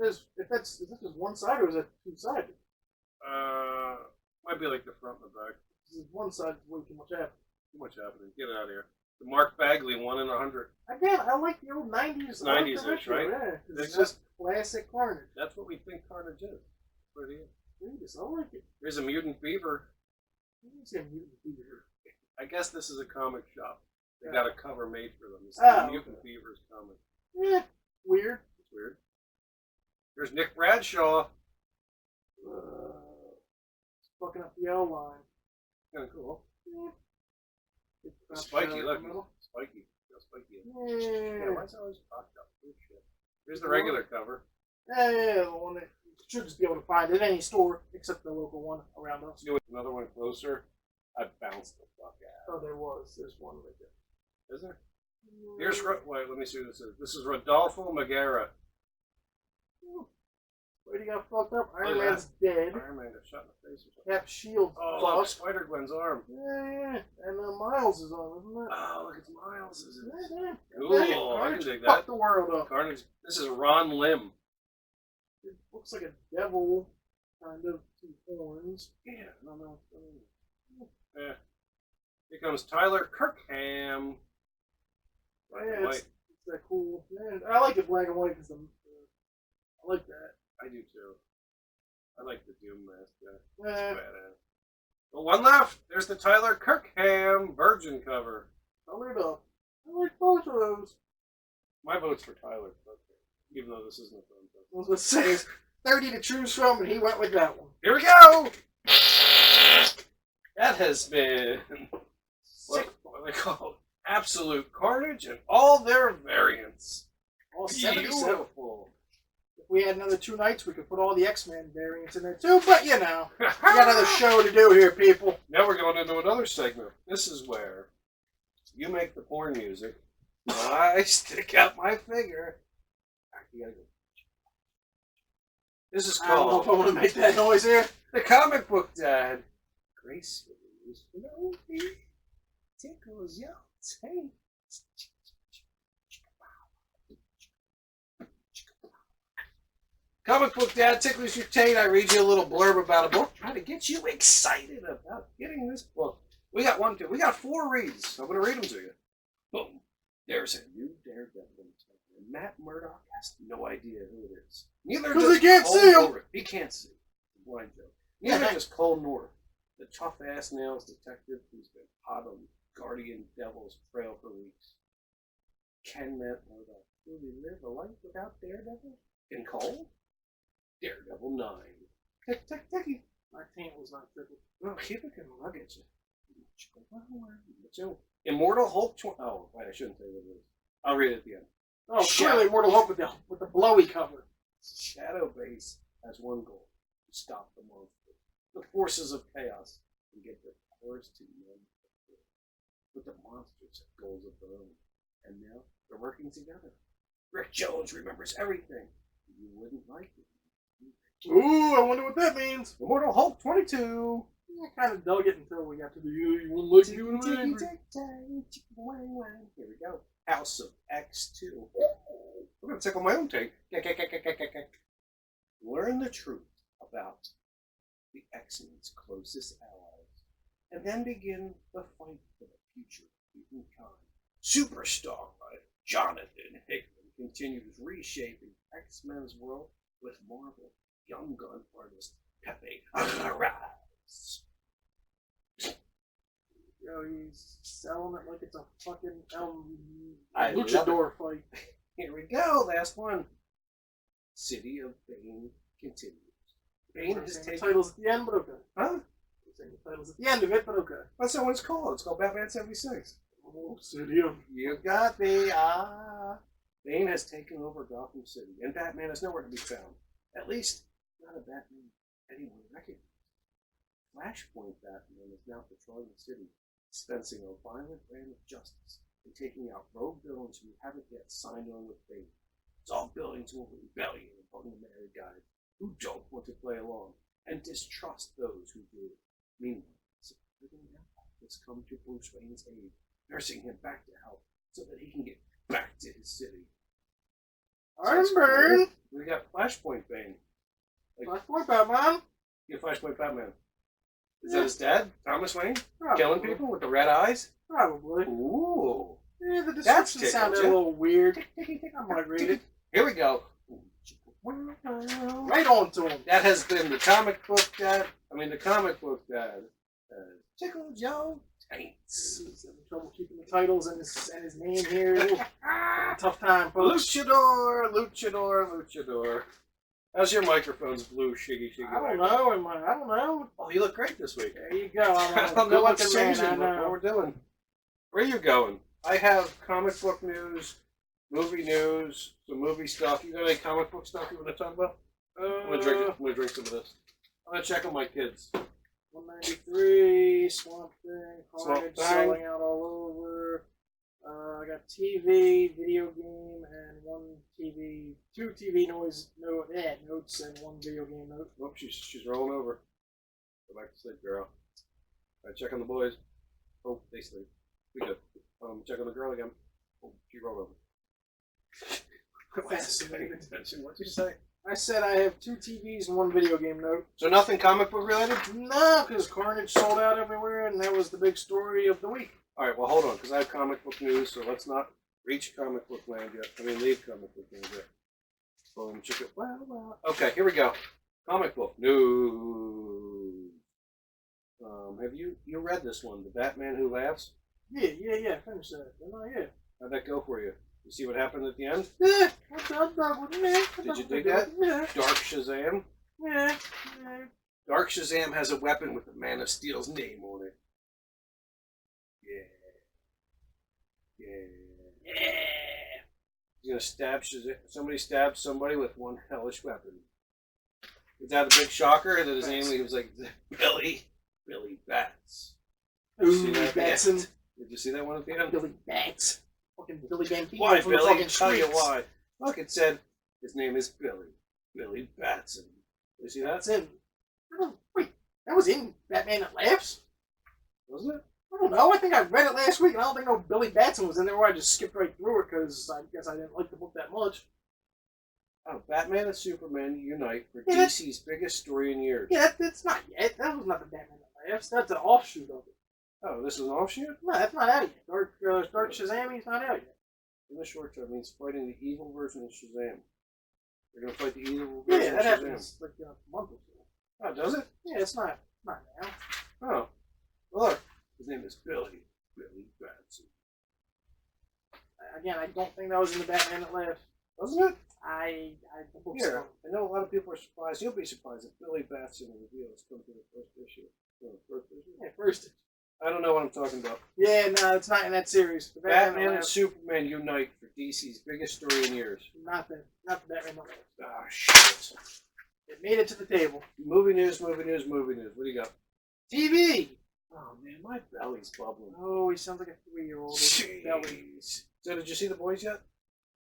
Is this is one side or is it 2-sided? Might be like the front and the back. This is one side. Way too much happening. Too much happening. Get it out of here. The Mark Bagley 1 in 100. Again, I like the old 90s. 90s-ish, right? Yeah, It's it's just- just classic Carnage. That's what we think Carnage is. That's what it is. Please, I like it. Here's a Mutant Beaver. I didn't say Mutant Beaver. I guess this is a comic shop. They Yeah. got a cover made for them. This is Oh, the Mutant okay. Beavers comic. Yeah, weird. It's weird. Here's Nick Bradshaw. It's fucking up the L line. Kind of cool. Yeah. It's Spiky, in look. the middle. Spiky. How spiky is it? Yeah, Yeah. why is it always cocked up? Oh, shit. Here's the regular cover. Yeah, the one that you should just be able to find at any store except the local one around us. See another one closer. I bounced the fuck out. Oh, there was. There's one right there. Is there? Here's wait. Let me see who this is. This is Rodolfo Magera. Spidey got fucked up. Iron Look at Man's dead. Iron Man got shot in the face or something. Cap Shield Oh, look, fucked. Spider-Gwen's arm. Yeah. And Miles is on, isn't it? Oh, look, it's Miles, is it? Yeah. Cool, I can Carnage dig fucked that. the world up. Carnage. This is Ron Lim. It looks like a devil, kind of, two horns. Yeah, I don't know. Yeah. Here comes Tyler Kirkham. Black and Yeah, white. it's that cool. Man, I like it black and white because I like that. I do too. I like the Doom mask. Yeah. Yeah. Badass. Well, one left. There's the Tyler Kirkham Virgin cover. Color it up. I like both of those. My vote's for Tyler, even though this isn't a film. I was going to say, it's 30 to choose from, and he went with that one. Here we go! That has been what are they called? Absolute Carnage and all their variants. All 77. Beautiful. If we had another 2 nights, we could put all the X-Men variants in there too, but you know, we got another show to do here, people. Now we're going into another segment. This is where you make the porn music, and I stick out my finger. You gotta go. This is I don't know called if I want to make that noise here. The Comic Book Dad. Gracefully tickles your taint. Comic Book Dad tickles your taint. I read you a little blurb about a book, trying to get you excited about getting this book. We got 4 reads. I'm going to read them to you. Boom. There's a new Daredevil. And Matt Murdock has no idea who it is. Neither 'Cause does he can't Cole see him. North. He can't see. Blind joke. Neither does Cole North, the tough-ass nails detective who's been hot on Guardian Devil's trail for weeks. Can Matt Murdock truly live a life without Daredevil? And Cole? Daredevil 9. Tick, tick, ticky. My taint was not tickled. No, keep it going. I'll get you. Immortal Hulk 20. Oh, wait, I shouldn't say what it is. I'll read it at the end. Oh, clearly Mortal Hulk with the blowy cover. Shadow Base has one goal: to stop the monster, the forces of chaos, and get their powers to men. But the monsters have goals of their own, and now they're working together. Rick Jones remembers everything. You wouldn't like it. Ooh, I wonder what that means. Immortal Hulk 22. I kind of dug it until we got to the you wouldn't like me when I'm angry. Here we go. House of X2. I'm going to tickle my own tank. Learn the truth about the X-Men's closest allies, and then begin the fight for the future of humankind. Superstar Jonathan Hickman continues reshaping X-Men's world with Marvel Young Gun artist Pepe Larraz. Yo, he's selling it like it's a fucking I love luchador fight. Here we go, last one. City of Bane continues. Bane has The taken... titles at the end, but okay. Huh? Saying the titles at the end of it, but okay. That's not what it's called. It's called Batman 76. Oh, City of... You got me. Bane has taken over Gotham City, and Batman is nowhere to be found. At least, not a Batman anyone recognizes. Flashpoint Batman is now patrolling the city, dispensing a violent brand of justice and taking out rogue villains who haven't yet signed on with Bane. It's all building to a rebellion among the married guys who don't want to play along and distrust those who do. Meanwhile, Supreme Empire has come to Bruce Wayne's aid, nursing him back to health so that he can get back to his city. Ironburn! We got Flashpoint Bane. Flashpoint Batman? Yeah, Flashpoint Batman. Is that his dad, Thomas Wayne? Probably. Killing people with the red eyes? Probably. Ooh. Yeah, the That's description sounded a tickled, little weird. I might read it. Here we go. Right on to him. That has been the comic book dad. The comic book dad. Tickled your taints. He's having trouble keeping the titles and his name here. Ooh, tough time, folks. Luchador, Luchador, Luchador. How's your microphone's blue, shiggy, shiggy? I don't know. I don't know. Oh, you look great this week. There you go. I I'm a don't know what's good-looking man. changing. I What we're know. doing. Where are you going? I have comic book news, movie news, some movie stuff. You got any comic book stuff you want to talk about? I'm gonna drink some of this. I'm gonna check on my kids. 193, Swamp Thing, Swamp Carnage Thing. selling out all over. I got TV, video game, and two TV notes, and one video game note. Oh, she's rolling over. Go back to sleep, girl. All right, check on the boys. Oh, they sleep. We good. Check on the girl again. Oh, she rolled over. Fascinating. Attention. What'd you say? I said I have 2 TVs and 1 video game note. So nothing comic book related? No, because Carnage sold out everywhere, and that was the big story of the week. All right, well, hold on, because I have comic book news, so let's not reach comic book land yet. Leave comic book land yet. Boom, check it. Well. Okay, here we go. Comic book news. Have you read this one, The Batman Who Laughs? Yeah. Finish that. Yeah. How'd that go for you? You see what happened at the end? Yeah. Did you dig that? Yeah. Dark Shazam? Yeah. Dark Shazam has a weapon with the Man of Steel's name on it. Yeah. He's gonna stab Shazam. Somebody stabs somebody with one hellish weapon. Is that a big shocker that his name was like Billy Bats? Ooh, Batson. Did you see that one at the end? Billy Bats. Fucking Billy Bambino Why, from Billy? the fucking Tell you streets. why. Look, it said his name is Billy Batson. You see that? That's him. Wait, that was in Batman That Laughs? Wasn't it? I don't know. I think I read it last week, and I don't think no Billy Batson was in there. Or I just skipped right through it because I guess I didn't like the book that much. Oh, Batman and Superman unite for Yeah, DC's biggest story in years. Yeah, that's not yet. That was not the Batman That Laughs. That's an offshoot of it. Oh, this is an offshoot? No, that's not out yet. Dark Shazam, he's not out yet. In the short term, means fighting the evil version of Shazam. They're going to fight the evil Yeah, version that of Shazam. happens like a month or so. Oh, does it? Yeah, it's not now. Oh. Look, his name is Billy Batson. Again, I don't think that was in the Batman That Laughs. Wasn't it? I hope Here, so. I know a lot of people are surprised. You'll be surprised that Billy Batson reveals come to the first issue. No, first issue? Yeah, first. I don't know what I'm talking about. Yeah, no, it's not in that series. The Batman That and Laughs, Superman unite for DC's biggest story in years. not the Batman That Laughs. Ah, shit. It made it to the table. Movie news. What do you got? TV. Oh, man, my belly's bubbling. Oh, he sounds like a 3-year-old. Belly. Jeez. So, did you see The Boys yet?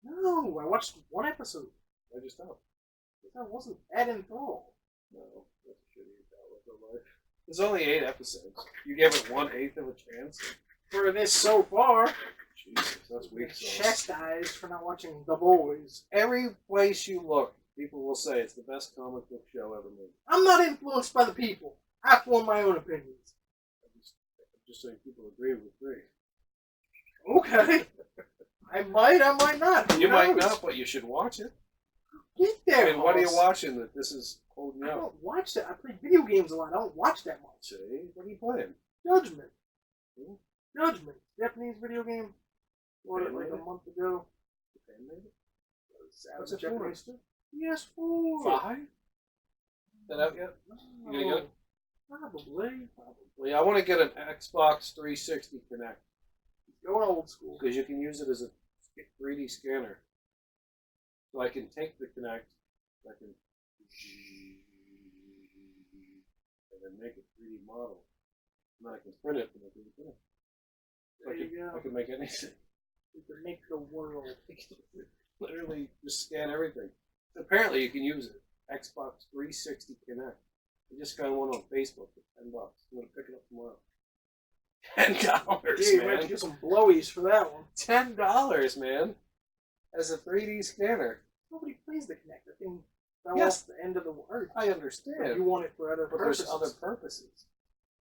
No, I watched 1 episode. I just stopped. That wasn't that enthralled. No, that's a shitty outlook on life. There's only 8 episodes. You gave it 1/8 of a chance. For this so far, Jesus, that's weak sauce. chastised for not watching The Boys. Every place you look, people will say it's the best comic book show ever made. I'm not influenced by the people. I form my own opinions. I'm just saying people agree with me. Okay. I might not. Who You might knows? not, but you should watch it. Get I there. mean, what are you Hoss. watching that this is holding I up? don't watch that. I play video games a lot. I don't watch that much. See? What are you playing? Judgment. Hmm? Judgment. Japanese video game. Bought it like a Japan month ago. Japan made it? What's it for? Japanese too? PS4. 5? Is that out yet? You gonna get it? Probably. Well, yeah, I want to get an Xbox 360 Connect Going old school. because you can use it as a 3D scanner. So I can take the Connect, I can and then make a 3D model. And then I can print it from the 3D printer. There you go. I can make anything. You can make the world. Literally just scan everything. Apparently you can use it. Xbox 360 Connect. I just got one on Facebook for $10. I'm gonna pick it up tomorrow. $10, Dude, you might man. get some blowies for that one. $10, man. As a 3D scanner. Nobody plays the Kinect. The thing fell Yes. off the end of the word. I But understand. you want it for other But purposes. there's other purposes.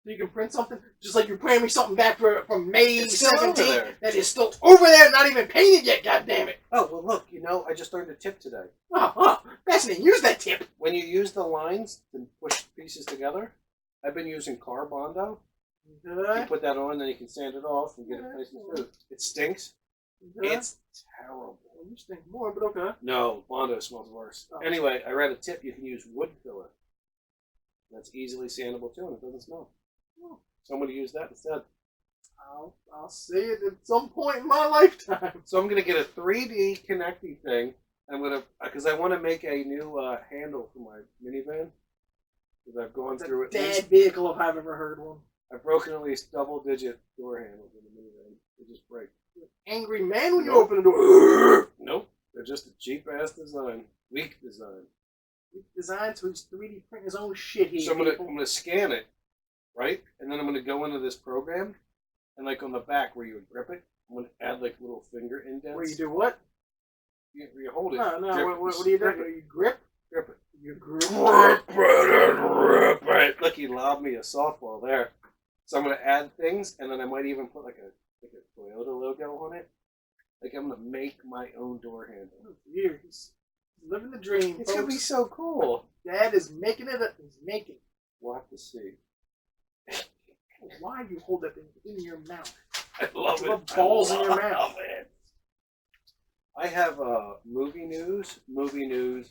You can print something, just like you're printing me something back from May It's still over 17th there. that is still over there, not even painted yet, goddammit. Oh, well, look, I just learned a tip today. Oh, fascinating. Use that tip. When you use the lines to push pieces together, I've been using Car Bondo. You Okay. put that on, then you can sand it off and get it nice and smooth. It stinks. Okay. It's terrible. Well, you stink more, but okay. No, Bondo smells worse. Oh. Anyway, I read a tip. You can use wood filler. That's easily sandable too, and it doesn't smell. Oh. Somebody use that instead. I'll see it at some point in my lifetime. So I'm gonna get a 3D connecty thing. Because I want to make a new handle for my minivan. Because I've gone It's through a at dead least, vehicle if I've ever heard one. I've broken at least double-digit door handles in the minivan. They just break. angry man when you Nope. open the door. Nope. They're just a cheap ass design. Weak design. Designed to 3D print his own shit here. So I'm people. gonna scan it, right? And then I'm gonna go into this program, and like on the back where you would grip it, I'm gonna add like little finger indents. Where you do what? You hold it. No, no. grip What do you do? grip it, You grip? Grip it. You grip. Grip it. Look, he lobbed me a softball there. So I'm gonna add things, and then I might even put like a Toyota logo on it. Like I'm gonna make my own door handle. Here, he's living the dream. It's gonna be so cool. Dad is making it. He's making. We'll have to see. Why you hold that thing in your mouth? I love You it. have balls in your I mouth. love it. I have movie news, and movie news.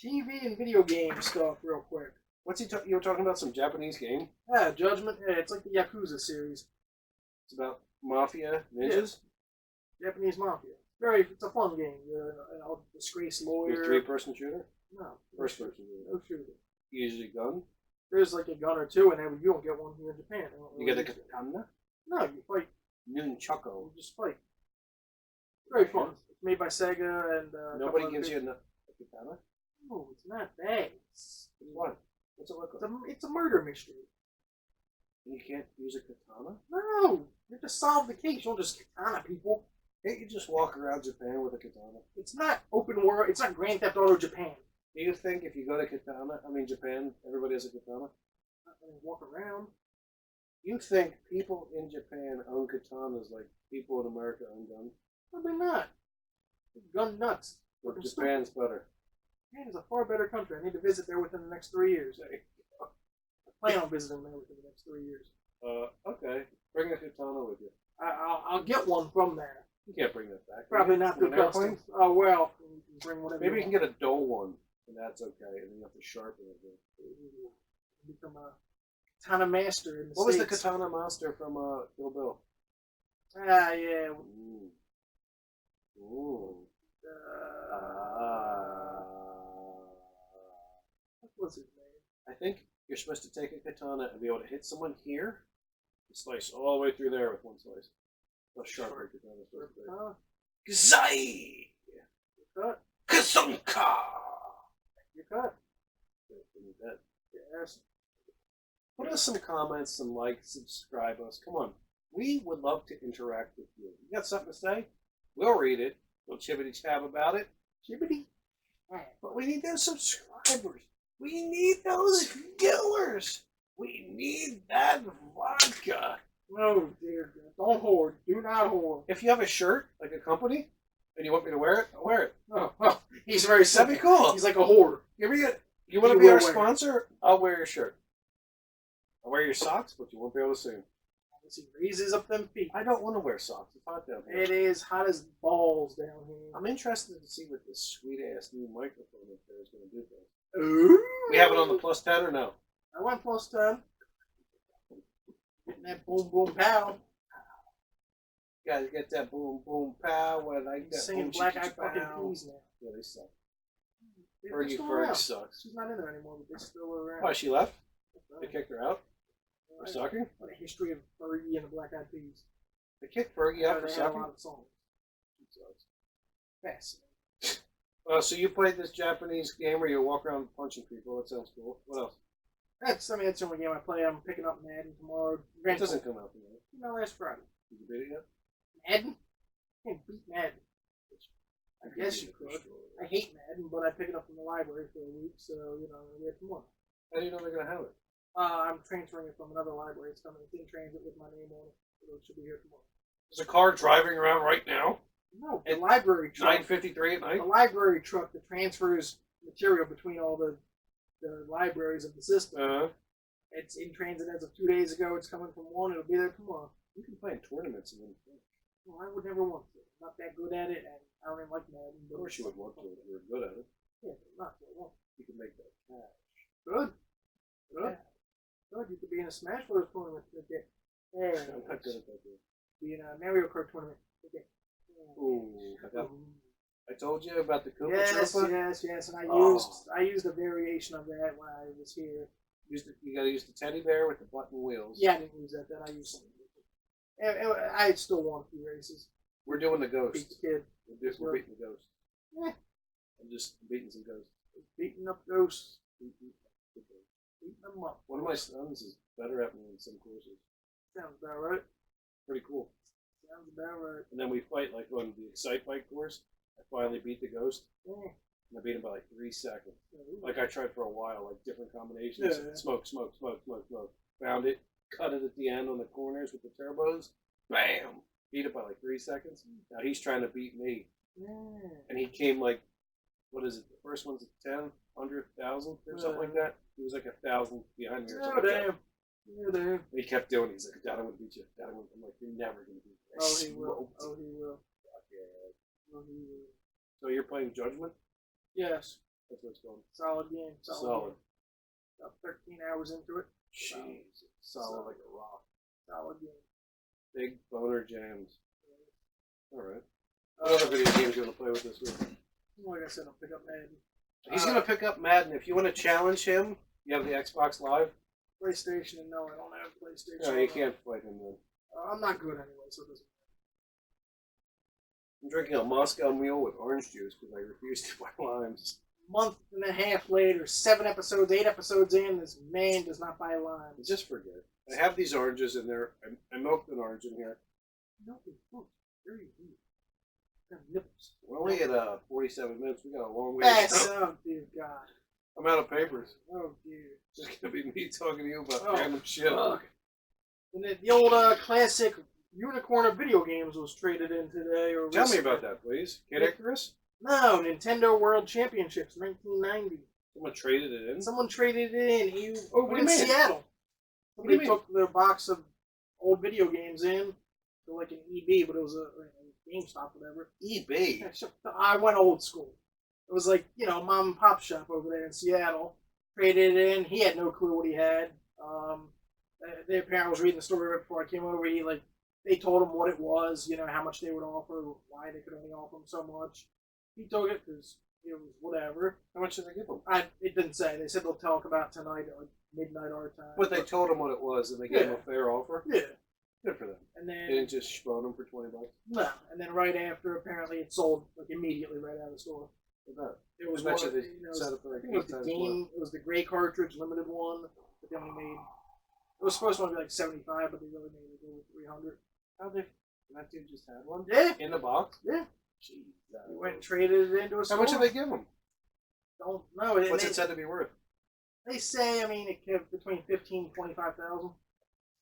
TV and video game stuff, real quick. What's you were talking about some Japanese game? Yeah, Judgment. Yeah, it's like the Yakuza series. It's about mafia ninjas. Japanese mafia. It's a fun game. You're a disgraced lawyer. With 3-person shooter. No, First person shooter. no shooter. Usually gun. There's like a gun or two, and then you don't get one here in Japan. They don't You get really a use it. katana. No, you fight. Nunchako. You just fight. Very fun. It's made by Sega and. Nobody gives you a katana. No, it's not that. What? What's it look like? It's a murder mystery. You can't use a katana. No, you have to solve the case. You don't just katana people. Can't you just walk around Japan with a katana? It's not open world. It's not Grand Theft Auto Japan. Do you think if you go to Japan, everybody has a katana? Not gonna walk around. You think people in Japan own katanas like people in America own guns? Probably not. Gun nuts. Or Fucking Japan's better? Japan is a far better country. I need to visit there within the next 3 years. I plan on visiting there within the next 3 years. Okay. Bring a katana with you. I'll get one from there. You can't bring that back. Probably not through On an airplane? customs. Oh well, you can bring whatever. Maybe you you can get a dull one, and that's okay, and then you have to sharpen it. want. Become a katana master in the What was the States. katana master from Kill Bill? Ah, yeah. Ooh. Ooh. What was his name? I think you're supposed to take a katana and be able to hit someone here, and slice all the way through there with one slice. How sharp your katana is supposed to be. Gzai! You cut. Kazunka! You cut. That. Yes. Put us some comments, some likes, subscribe us. Come on. We would love to interact with you. You got something to say? We'll read it. We'll chibbity chab about it. Chibbity. But we need those subscribers. We need those viewers. We need that vodka. Oh dear God. Don't hoard. Do not hoard. If you have a shirt, like a company, and you want me to wear it, I'll wear it. Oh, he's very That'd be simple. cool. He's like a hoarder. Give me it. You want to You be will our wear it. sponsor? I'll wear your shirt. I'll wear your socks, but you won't be able to see them. As he raises up them feet. I don't want to wear socks. It's hot down here. It is hot as balls down here. I'm interested to see what this sweet ass new microphone up there is going to do for us. Ooh. We have it on the plus 10 or no? I went plus 10. Getting that boom boom pow. You guys get that boom boom pow. I like He's that singing boom Black chicka Eyed fucking pow. Peas now. Yeah, they suck. They're Fergie still Ferg around. sucks. She's not in there anymore, but they're still around. Oh, she left? They kicked her out for Right. sucking? What a history of Fergie and the Black Eyed Peas. They kicked Fergie out for They had a sucking? lot of songs. She sucks. Fascinating. So you played this Japanese game where you walk around punching people. That sounds cool. What else? That's the only game I play. I'm picking up Madden tomorrow. It doesn't come out tonight. Last Friday. Did you beat it yet? Madden? I can't beat Madden. I guess you could. I hate Madden, but I pick it up from the library for a week, so, I'm going to get it tomorrow. How do you know they're going to have it? I'm transferring it from another library. It's coming. It's in transit with my name on it. So it should be here tomorrow. There's a car driving around right now No, the At library truck. 9:53 at night. The library truck that transfers material between all the libraries of the system. It's in transit as of 2 days ago. It's coming from one. It'll be there tomorrow. You can play in tournaments and then. Well, I would never want to. I'm not that good at it, and I don't even like Madden. Of course you would want to if you were good at it. Yeah, but not that one. You can make that cash. Good. Good. Good. You could be in a Smash Bros. Tournament. Okay. Hey. I'm not good at that. Dude. Be in a Mario Kart tournament. Okay. Ooh, I told you about the Koopa Yes, Troopa. yes, and Oh. I used a variation of that when I was here. You got to use the teddy bear with the button wheels. Yeah, I didn't use that. Then I used something different. I still won a few races. We're doing the ghost. Beat the kid. We're beating the ghost. Eh. I'm just beating some ghosts. Beating up ghosts. Beating them up. One of my sons is better at me in some courses. Sounds about right. Pretty cool. Sounds about right. And then we fight like on the Excite Bike course. I finally beat the ghost. Yeah. And I beat him by like 3 seconds. Yeah. Like I tried for a while, like different combinations. Yeah. Smoke. Found it, cut it at the end on the corners with the turbos. Bam! Beat it by like 3 seconds. Now he's trying to beat me. Yeah. And he came like, what is it? The first one's at 10, 100, 1,000 or something like that. He was like 1,000 behind me or something. Oh, like that. damn. Yeah, damn. And he kept doing it. He's like, Dad, I'm going to beat you. Dad, I'm like, you're never going to beat me. Oh, he will. Oh, he will. Oh, he will. So you're playing Judgment? Yes. That's what it's called. Solid game. Solid. Game. About 13 hours into it. Jeez. Solid like a rock. Solid game. Big boner jams. Alright. What other video games you want to play with this week? Like I said, I'll pick up Madden. He's going to pick up Madden. If you want to challenge him, you have the Xbox Live. PlayStation, and no, I don't have PlayStation. No, you can't fight him then. I'm not good anyway, so it doesn't I'm drinking a Moscow Mule with orange juice because I refuse to buy limes. month and a half later, 7 episodes, 8 episodes in, this man does not buy limes. Just forget it. I have these oranges in there. I milked an orange in here. No, very weird. Got nipples. We're only at 47 minutes. We got a long way That's, to go. oh, dear God. I'm out of papers. Oh, dear. It's just going to be me talking to you about Oh, random shit. fuck. And the old classic unicorn of video games was traded in today. Or Tell me recently. about that, please. Kid Icarus? No, Nintendo World Championships, 1990. Someone traded it in? Someone traded it in over What in do you mean? Seattle. What do you Somebody mean? took their box of old video games in to like an EB, but it was a GameStop, whatever. EB? I went old school. It was like, mom and pop shop over there in Seattle. Traded it in. He had no clue what he had. The parent was reading the story right before I came over. They told him what it was, how much they would offer, why they could only offer him so much. He took it because it was whatever. How much did they give him? It didn't say. They said they'll talk about tonight at like midnight our time. But they told him what it was, and they gave him a fair offer? Yeah. Good for them. And They then didn't just shpone him for $20. no. And then right after, apparently it sold like immediately right out of the store. What about it? It was I bet one. you Of, they set up for I like think it was 8 the times game. more. It was the gray cartridge limited one, but they only made. It was supposed to only be like 75, but they really made it over 300. How they? That dude just had one? Yeah. In the box? Yeah. Jeez. We went and traded it into a How store. much did they give him? Don't know. What's it said to be worth? They say, it could between 15 and 25,000.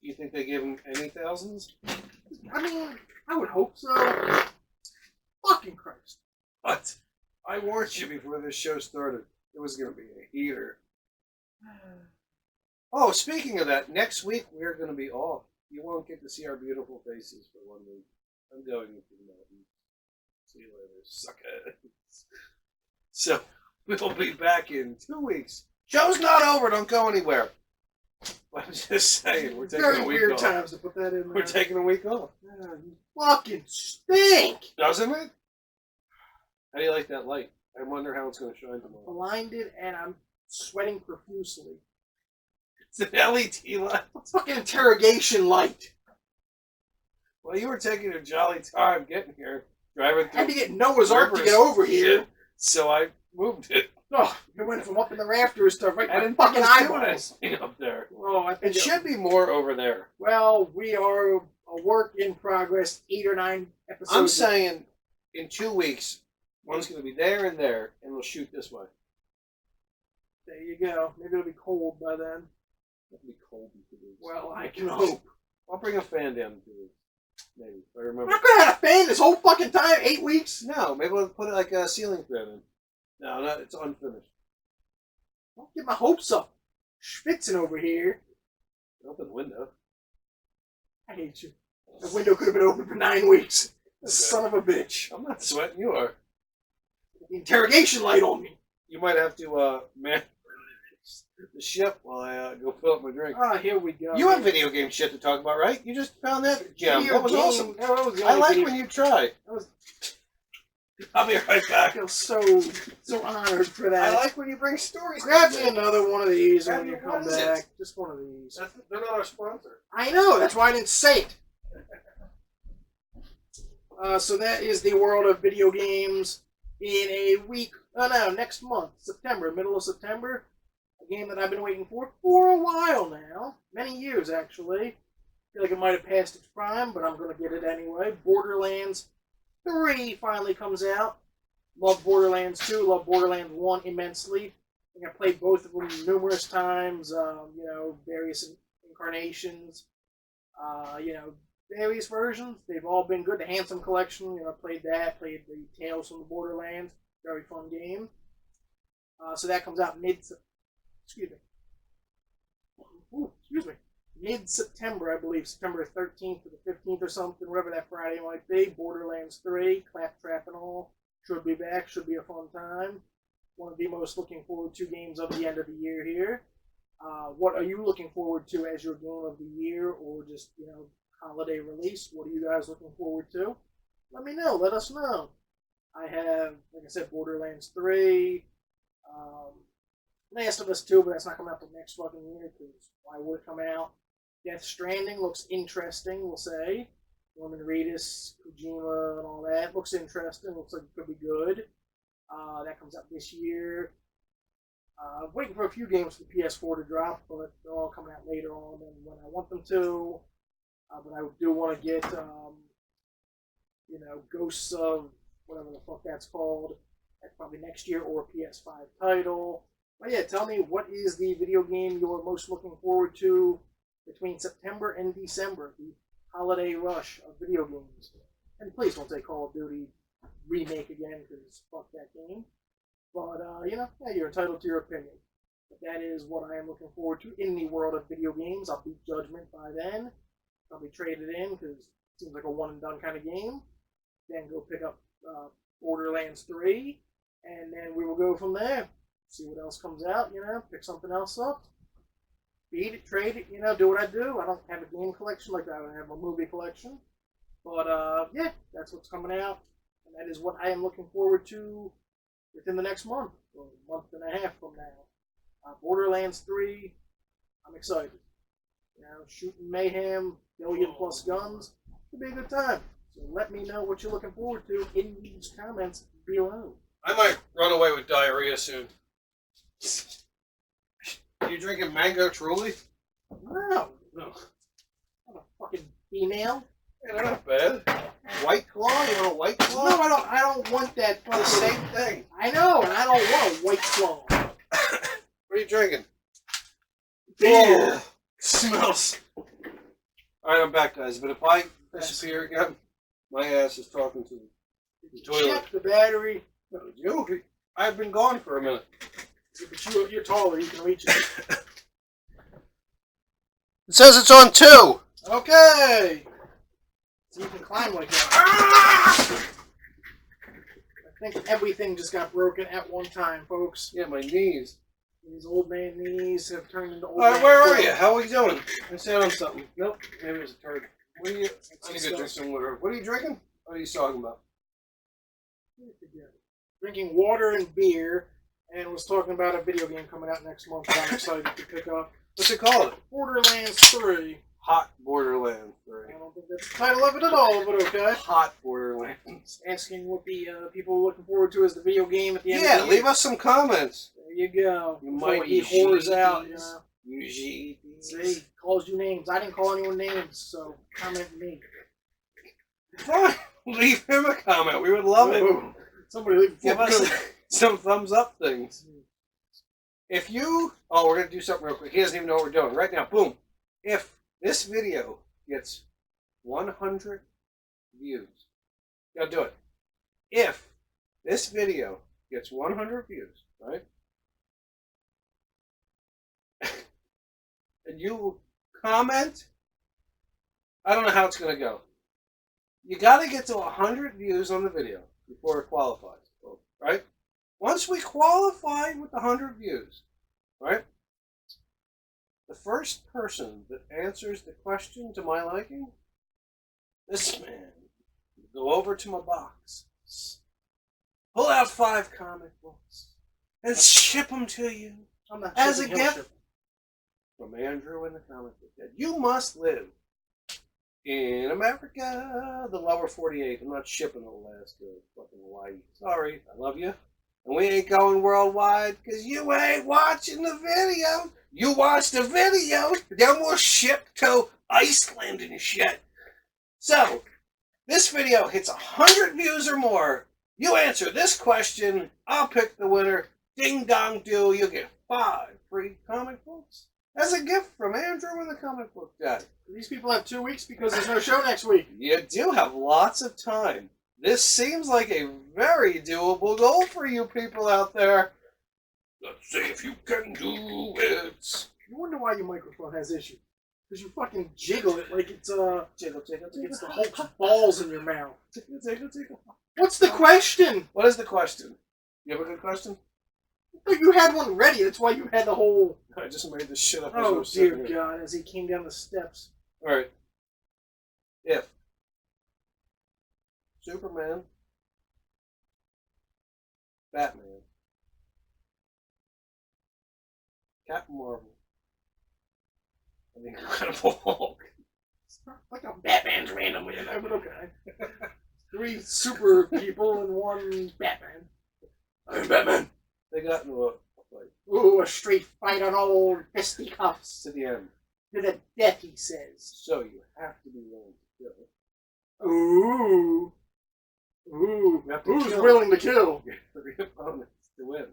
You think they gave him any thousands? I would hope so. Fucking Christ. What? I warned you before this show started. It was going to be a heater. Oh, speaking of that, next week we're going to be off. You won't get to see our beautiful faces for 1 week. I'm going into the mountains. See you later, suckers. So, we'll be back in 2 weeks. Show's not over. Don't go anywhere. I'm just saying, we're taking Very a week weird off. times to put that in there. We're taking a week off. You fucking stink. Doesn't it? How do you like that light? I wonder how it's going to shine tomorrow. Blinded and I'm sweating profusely. It's an LED light. It's fucking interrogation light. Well, you were taking a jolly time getting here, driving I had to through get Noah's Ark to rivers get over and here. shit, so I moved it. Oh, it went from up in the rafters to right I my didn't fucking think it was eyeballs. doing anything up there. Oh, I think It should be more over there. Well, we are a work in progress. 8 or 9 episodes. I'm saying in 2 weeks, one's going to be there, and we'll shoot this way. There you go. Maybe it'll be cold by then. It'll be cold in 2 weeks. Well, I can hope. I'll bring a fan down in 2 weeks. Maybe. If I I'm remember. not gonna have a fan this whole fucking time. 8 weeks. No, maybe we'll put it like a ceiling fan in. No, it's unfinished. Don't get my hopes up. Schwitzing over here. Open the window. I hate you. The window could have been open for 9 weeks. Okay. Son of a bitch. I'm not sweating. You are. The interrogation light on me. You might have to man the ship while I go fill up my drink. Ah, here we go. You have video game shit to talk about, right? You just found that gem. Video That was game- awesome. that was the I only like video- when you try. That was, I'll be right I back. feel so honored for that. I like when you bring stories. Grab to me me. another one of these Grab when you me- come what is back. it? Just one of these. They're not our sponsor. I know. That's why I didn't say it. So that is the world of video games in a week. Oh no, next month, September, middle of September. A game that I've been waiting for a while now. Many years, actually. I feel like it might have passed its prime, but I'm going to get it anyway. Borderlands 3 finally comes out. Love Borderlands 2, love Borderlands 1 immensely. I think I played both of them numerous times, various incarnations, various versions. They've all been good. The Handsome Collection, played that, played the Tales from the Borderlands. Very fun game. So that comes out mid-September, I believe, September 13th to the 15th or something, whatever that Friday might be. Borderlands 3, Claptrap and all, should be back, should be a fun time. One of the most looking forward to games of the end of the year here. What are you looking forward to as your game of the year, or just, holiday release? What are you guys looking forward to? Let me know, let us know. I have, like I said, Borderlands 3, Last of Us 2, but that's not coming out till next fucking year, because why would it come out? Death Stranding looks interesting, we'll say. Norman Reedus, Kojima, and all that. Looks interesting, looks like it could be good. That comes out this year. Waiting for a few games for the PS4 to drop, but they're all coming out later on than when I want them to. But I do want to get, Ghosts of whatever the fuck that's called. That's probably next year, or a PS5 title. But yeah, tell me, what is the video game you're most looking forward to between September and December? The holiday rush of video games. And please don't say Call of Duty remake again, because fuck that game. But, you're entitled to your opinion. But that is what I am looking forward to in the world of video games. I'll beat Judgment by then. I'll be traded in, because it seems like a one-and-done kind of game. Then go pick up Borderlands 3, and then we will go from there. See what else comes out, pick something else up. Beat it, trade it, do what I do. I don't have a game collection like that. I don't have a movie collection. But, that's what's coming out. And that is what I am looking forward to within the next month, or a month and a half from now. Borderlands 3, I'm excited. Shooting mayhem, billion plus guns, it'll be a good time. So let me know what you're looking forward to in these comments below. I might run away with diarrhea soon. Are you drinking Mango Truly? No. No. I'm a fucking female. Yeah, they're not bad. White Claw? You want a White Claw? No, I don't want that fucking... The same thing. I know, and I don't want a White Claw. What are you drinking? Beer. Smells. Alright, I'm back, guys. But if I disappear again, my ass is talking to the toilet. Check the battery. No, you? I've been gone for a minute. Yeah, but you're taller, you can reach it. It says it's on 2. Okay. So you can climb like that. I think everything just got broken at one time, folks. Yeah, my knees. These old man knees have turned into old Alright, man where are knees. you? How are you doing? I sat on something. Nope, maybe it was a turd. What are you? I need to drink some water. What are you drinking? What are you talking about? Drinking water and beer, and was talking about a video game coming out next month that I'm excited to pick up. What's it called? Borderlands 3. Hot Borderlands 3. I don't think that's the title of it at all, but okay. Hot Borderlands. Asking what the people are looking forward to as the video game at the end of Yeah, the year. leave us some comments. There you go. You Before might he whores out, Usually. See, calls you names. I didn't call anyone names, so comment me. Fine. Leave him a comment. We would love it. Somebody leave Give us some thumbs up things. If you... Oh, we're going to do something real quick. He doesn't even know what we're doing. Right now, boom. If this video gets 100 views, gotta do it. If this video gets 100 views, right? And you comment, I don't know how it's going to go. You got to get to 100 views on the video before it qualifies, right? Once we qualify with the 100 views, right? The first person that answers the question to my liking, this man, will go over to my box, pull out 5 comic books, and ship them to you as a gift from Andrew in the comic book. You must live In America, the lower 48. I'm not shipping to Alaska, fucking Hawaii. Sorry, I love you. And we ain't going worldwide because you ain't watching the video. You watch the video, then we'll ship to Iceland and shit. So, this video hits 100 views or more. You answer this question, I'll pick the winner. Ding dong do, you'll get 5 free comic books as a gift from Andrew and the Comic Book Guy. These people have 2 weeks because there's no show next week. You do have lots of time. This seems like a very doable goal for you people out there. Let's see if you can do it. No wonder why your microphone has issues. Because you fucking jiggle it like it's Jiggle. it's the Hulk's balls in your mouth. Jiggle. What's the question? What is the question? You have a good question? I thought you had one ready. That's why you had the whole. I just made this shit up. Oh dear God! As he came down the steps. All right. If Superman, Batman, Captain Marvel, and the Incredible Hulk. It's not like a Batman's randomly in there, but okay. 3 super people and 1 Batman. I'm Batman. They got into a fight Ooh, a straight fight on old fisticuffs. to the end. To the death, he says. So you have to be willing to kill. Ooh. Ooh. You have to Who's kill willing to kill? your opponents to win.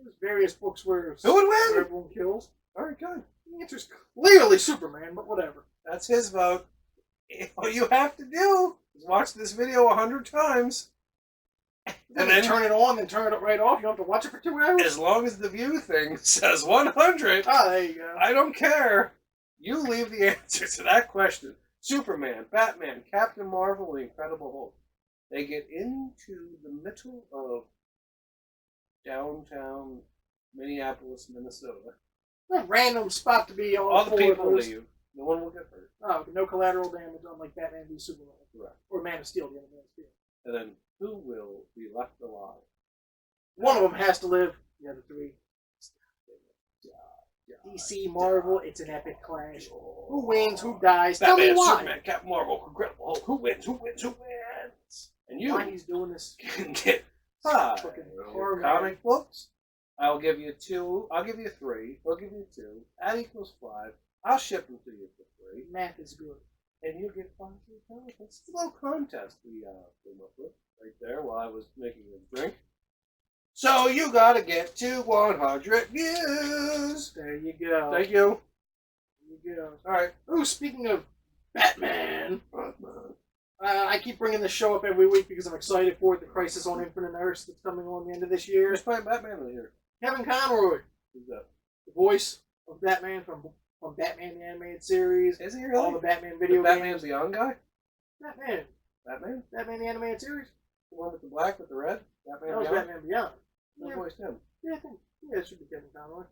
There's various books where Who would win? everyone kills. All right, good. The answer's clearly Superman, but whatever. That's his vote. All you have to do is watch this video 100 times. And then turn it on, then turn it right off. You don't have to watch it for 2 hours. As long as the view thing says 100, Ah, there you go. I don't care. You leave the answer to that question. Superman, Batman, Captain Marvel, the Incredible Hulk. They get into the middle of downtown Minneapolis, Minnesota. A random spot to be on. All the 4 people of those. leave. No one will get hurt. Oh, no collateral damage on like Batman v Superman. Correct. Or Man of Steel, the other Man of Steel. And then who will be left alive? One of them has to live. The other 3. DC, Marvel, it's an epic clash. Who wins? Who dies? Tell me Batman, why. Superman, Captain Marvel, Incredible Hulk. Who wins? Who wins? Who wins? And you Why he's doing this? can get 5 Fucking car comic books. I'll give you 2. I'll give you 3. I'll give you 2. That equals 5. I'll ship them to you for 3. Math is good. And you get 5 free comic books. It's a little contest we came up with right there while I was making a drink. So you gotta get to 100 views. There you go. Thank you. There you go. All right. Oh, speaking of Batman, I keep bringing this show up every week because I'm excited for it. The Crisis on Infinite Earths that's coming on the end of this year. Who's playing Batman in here? Kevin Conroy, Who's that? the voice of Batman from Batman the Animated Series, Is he all really? the Batman The video Batman games. Beyond guy? Batman Batman? the Animated Series. The one with the black with the red? That Batman was Beyond? Batman Beyond. Who Yeah. voiced him? Yeah, I think it should be Kevin Conroy.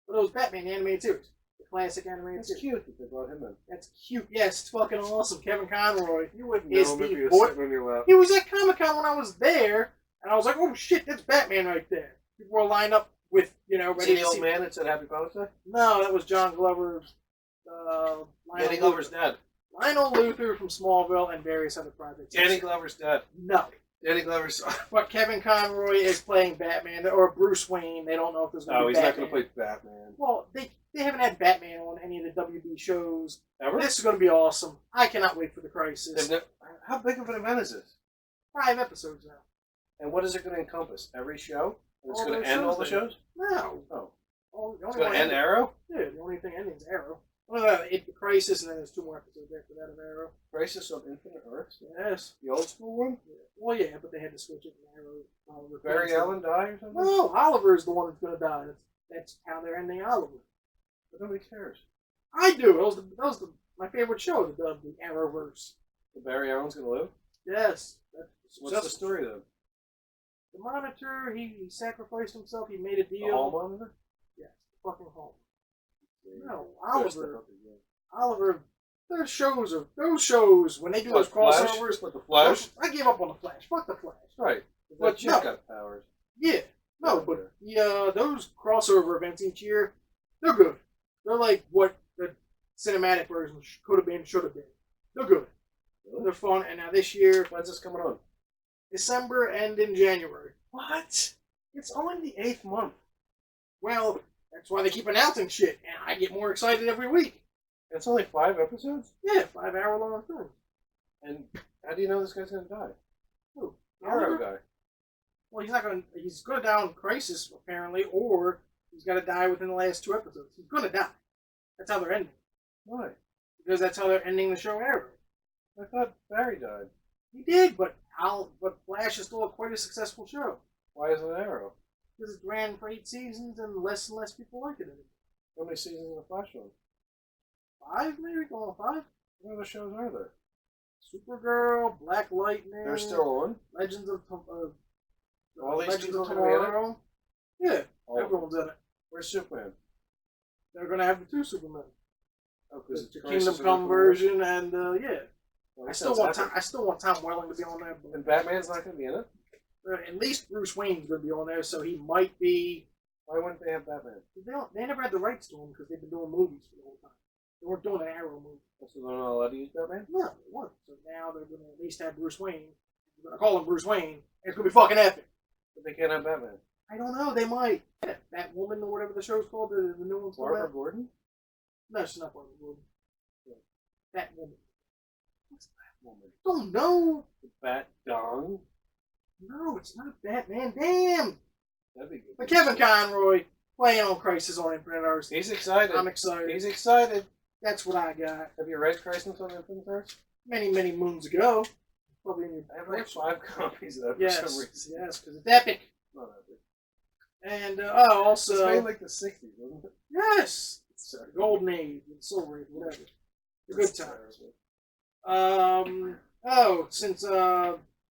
But it was Batman the Animated Series, the classic animated It's series. cute that they brought him in. That's cute. Yes, it's fucking awesome. Kevin Conroy. You wouldn't Is know him if the he was boy- sitting on your lap. He was at Comic-Con when I was there, and I was like, oh shit, that's Batman right there. People were lined up with, ready See to the old see. man that said Happy Father's Day? No, that was John Glover's, Danny Glover's dead. Lionel Luthor from Smallville and various other projects. Danny Glover's dead. No. Danny Glover's... But Kevin Conroy is playing Batman, or Bruce Wayne. They don't know if there's going to Oh, be he's not Batman. going to play Batman. Well, they haven't had Batman on any of the WB shows. Ever? This is going to be awesome. I cannot wait for the Crisis. How big of an event is this? 5 episodes now. And what is it going to encompass? Every show? And it's All going to those end all shows the then. shows? No. Oh. The It's only going one to end Arrow? Yeah, the only thing ending is Arrow. Well, the Crisis, and then there's 2 more episodes after that of Arrow. Crisis on Infinite Earths? Yes. The old school one? Yeah. Well, yeah, but they had to switch it from Arrow. Oliver Barry Queen. Allen die or something? No, Oliver is the one that's going to die. That's how they're ending Oliver. But nobody cares. I do. That was my favorite show, the Arrowverse. So Barry Allen's going to live? Yes. What's the story then? The Monitor, he sacrificed himself. He made a The deal. Hall Monitor? Yes, the fucking home. No, Gotta step Oliver. up again. Oliver. Those shows when they do those What, Flash? crossovers. What, the Flash? I gave up on the Flash. Fuck the Flash. Right. But But you no. got powers. Yeah. No, but those crossover events each year, they're good. They're like what the cinematic version could have been, should have been. They're good. Really? They're fun. And now this year, When's this coming on? December and in January. What? It's only the 8th month. Well, that's why they keep announcing shit, and I get more excited every week. It's only 5 episodes? Yeah, 5-hour long thing. And how do you know this guy's gonna die? Who? Arrow Oliver? guy. Well, he's not going. He's going to die on Crisis apparently, or he's got to die within the last 2 episodes. He's going to die. That's how they're ending. Why? Because that's how they're ending the show Arrow. I thought Barry died. He did, but Flash is still quite a successful show. Why isn't it Arrow? Because it ran for 8 seasons and less people like it anymore. How many seasons of the Flash on? 5 maybe, going on 5. What other shows are there? Supergirl, Black Lightning. They're still on? Legends of All these Legends people of are gonna be in it? Tomorrow. Yeah, All of them. everyone's in it. Where's Superman? They're going to have the 2 Supermen. Oh, because The Kingdom Come version, and yeah. I still want Tom Welling to be on there. And Batman's not going to be in it? At least Bruce Wayne's going to be on there, so he might be. Why wouldn't they have Batman? They never had the rights to him because they've been doing movies for the whole time. They weren't doing an Arrow movie. So they're not allowed to use Batman? No, they weren't. So now they're going to at least have Bruce Wayne. They're going to call him Bruce Wayne. And it's going to be fucking epic. But they can't have Batman. I don't know. They might. That woman or whatever the show's called, the new one's called. Barbara Gordon? No, she's not Barbara Gordon. That woman. What's that woman? Don't know. The Bat Dong? No, it's not Batman. Damn. That'd be good. But Kevin Conroy playing on Crisis on Infinite Earths. He's excited. I'm excited. He's excited. That's what I got. Have you read Crisis on Infinite Earths? Many moons ago. Probably in your I have like 5 copies of that for yes, some reason. yes, because it's epic. Not epic. And It's also, made like the 60s, wasn't it? yes, Sorry. the Golden Age, and Silver Age, whatever. The good That's times. terrible. Since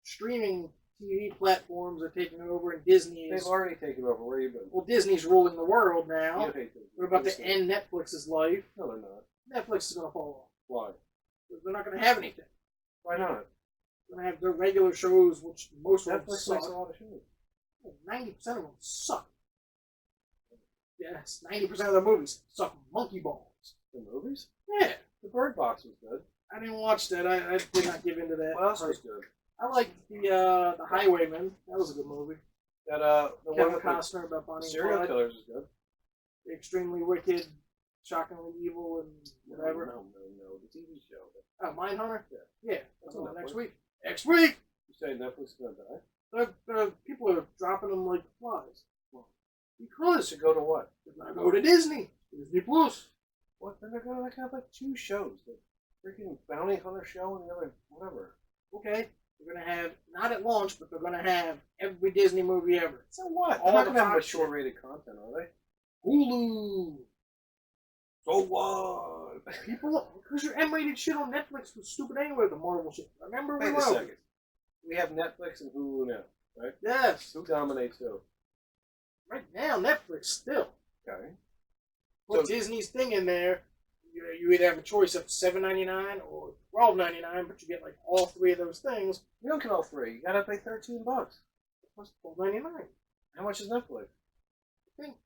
streaming TV platforms are taking over and Disney They've is, already taken over. Where you been? well, Disney's ruling the world now. You hate them. We're about to end Netflix's life. No, they're not. Netflix is going to fall off. Why? They're not going to have anything. Why not? They're going to have their regular shows, which most of them Netflix suck. makes a lot of shows. 90% of them suck. Yes, 90% of the movies suck monkey balls. The movies? Yeah, The Bird Box was good. I didn't watch that. I did not give into that. What else was good? I liked the Highwayman. That was a good movie. That the Kevin one with the Costner about Bonnie and serial Clyde. killers is good. Extremely wicked, shockingly evil, and whatever. No, the TV show. Oh, Mindhunter? Yeah. Yeah, that's on on next Netflix. week. Next week! You say Netflix is gonna die? The people are dropping them like flies. It Because should go to what? they're going to go to Disney. Disney Plus. What? Then they're gonna have like 2 shows. The freaking Bounty Hunter show and the other whatever. Okay? They're going to have, not at launch, but they're going to have every Disney movie ever. So what? All They're not the gonna have Fox mature rated content, are they? Hulu. So what? People, because your M-rated shit on Netflix was stupid anyway, the Marvel shit. Remember? Wait a went over second. it. We have Netflix and Hulu now, right? Yes. Who dominates who? Right now, Netflix still. Okay. Put So- Disney's thing in there. You either have a choice of $7.99 or $12.99, but you get like all 3 of those things. You don't get all 3. You gotta pay $13. Plus $12.99. How much is Netflix? I think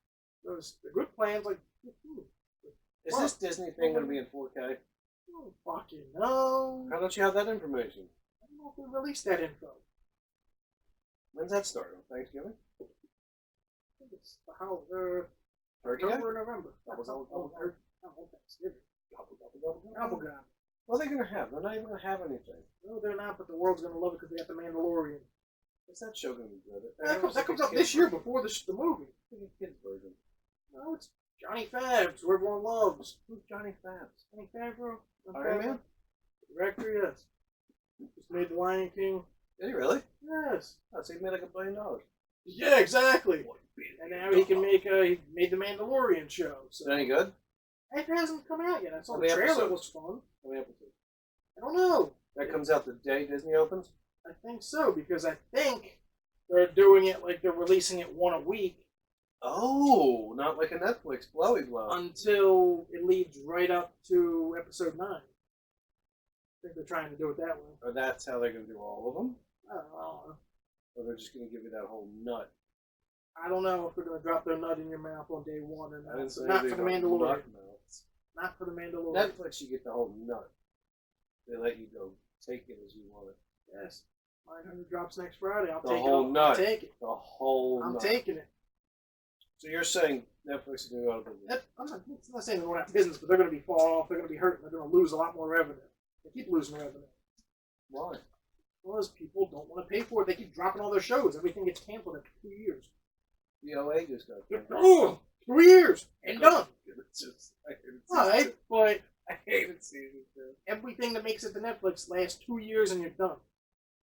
those the good plans like 15. Is What? this Disney thing gonna be in 4K? I don't fucking know. How don't you have that information? I don't know if they released that info. When's that start? On Thanksgiving? I think it's the Turkey Day? October or November. Double, That's double, double. Thanksgiving. Double. Bubblegum. What are they gonna have? They're not even gonna have anything. No, they're not, but the world's gonna love it because they got the Mandalorian. Is that show gonna be good? That comes out this year before the movie. It's a kid's version. No, it's Johnny Fabs, who everyone loves. Who's Johnny Fabs? Johnny Favreau? Iron Man? Director, yes. Just made The Lion King. Did he really? Yes. Oh, so he made like $1 billion. Yeah, exactly. And now he can make he made the Mandalorian show. Is So it any good? it hasn't come out yet. I saw How the many trailer. episodes? Was fun. How many episodes? I don't know. That comes out the day Disney opens? I think so because I think they're doing it like they're releasing it one a week Oh, not like a Netflix blowy blow. until it leads right up to episode 9. I think they're trying to do it that way. Or that's how they're gonna do all of them? I don't know. Or they're just gonna give you that whole nut? I don't know if they're going to drop their nut in your mouth on day 1 or I not. didn't say Not for anything the about Mandalorian. nut mouths. Not for the Mandalorian. Netflix, you get the whole nut. They let you go take it as you want it. Yes. 900 drops next Friday. I'll The take whole it. nut. I'll take it. The whole I'm nut. taking it. So you're saying Netflix is going to go out of business? I'm not saying they're going out of business, but they're going to be falling off. They're going to be hurting. They're going to lose a lot more revenue. They keep losing revenue. Why? Because people don't want to pay for it. They keep dropping all their shows. Everything gets canceled after 2 years. The LA just got canceled. Oh, 3 years and done. It's just, I hate it. All right, but I hated season 2. everything that makes it to Netflix lasts 2 years and you're done.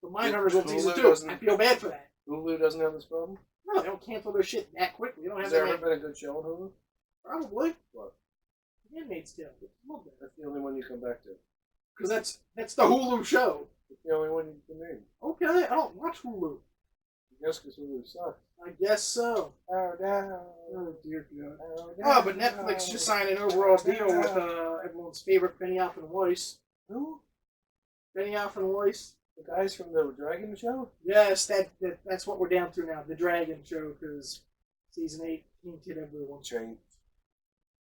The Yeah, Mindhunters on season Hulu 2. doesn't- I feel bad for that. Hulu doesn't have this problem? No, they don't cancel their shit that quickly. They don't have Has there that ever many. been a good show on Hulu? Probably. What? Handmaid's Tale. Love that. That's the only one you come back to. Because that's the Hulu show. It's the only one you can name. Okay, I don't watch Hulu. Yes, because Hulu sucks. I guess so. Oh, no. Oh, dear God. Oh, Oh, but Netflix just signed an overall deal with everyone's favorite Benioff and Weiss. Who? Benioff and Weiss. The guys from the Dragon Show? Yes, that's what we're down to now. The Dragon Show, because season 8 tainted everyone. Change.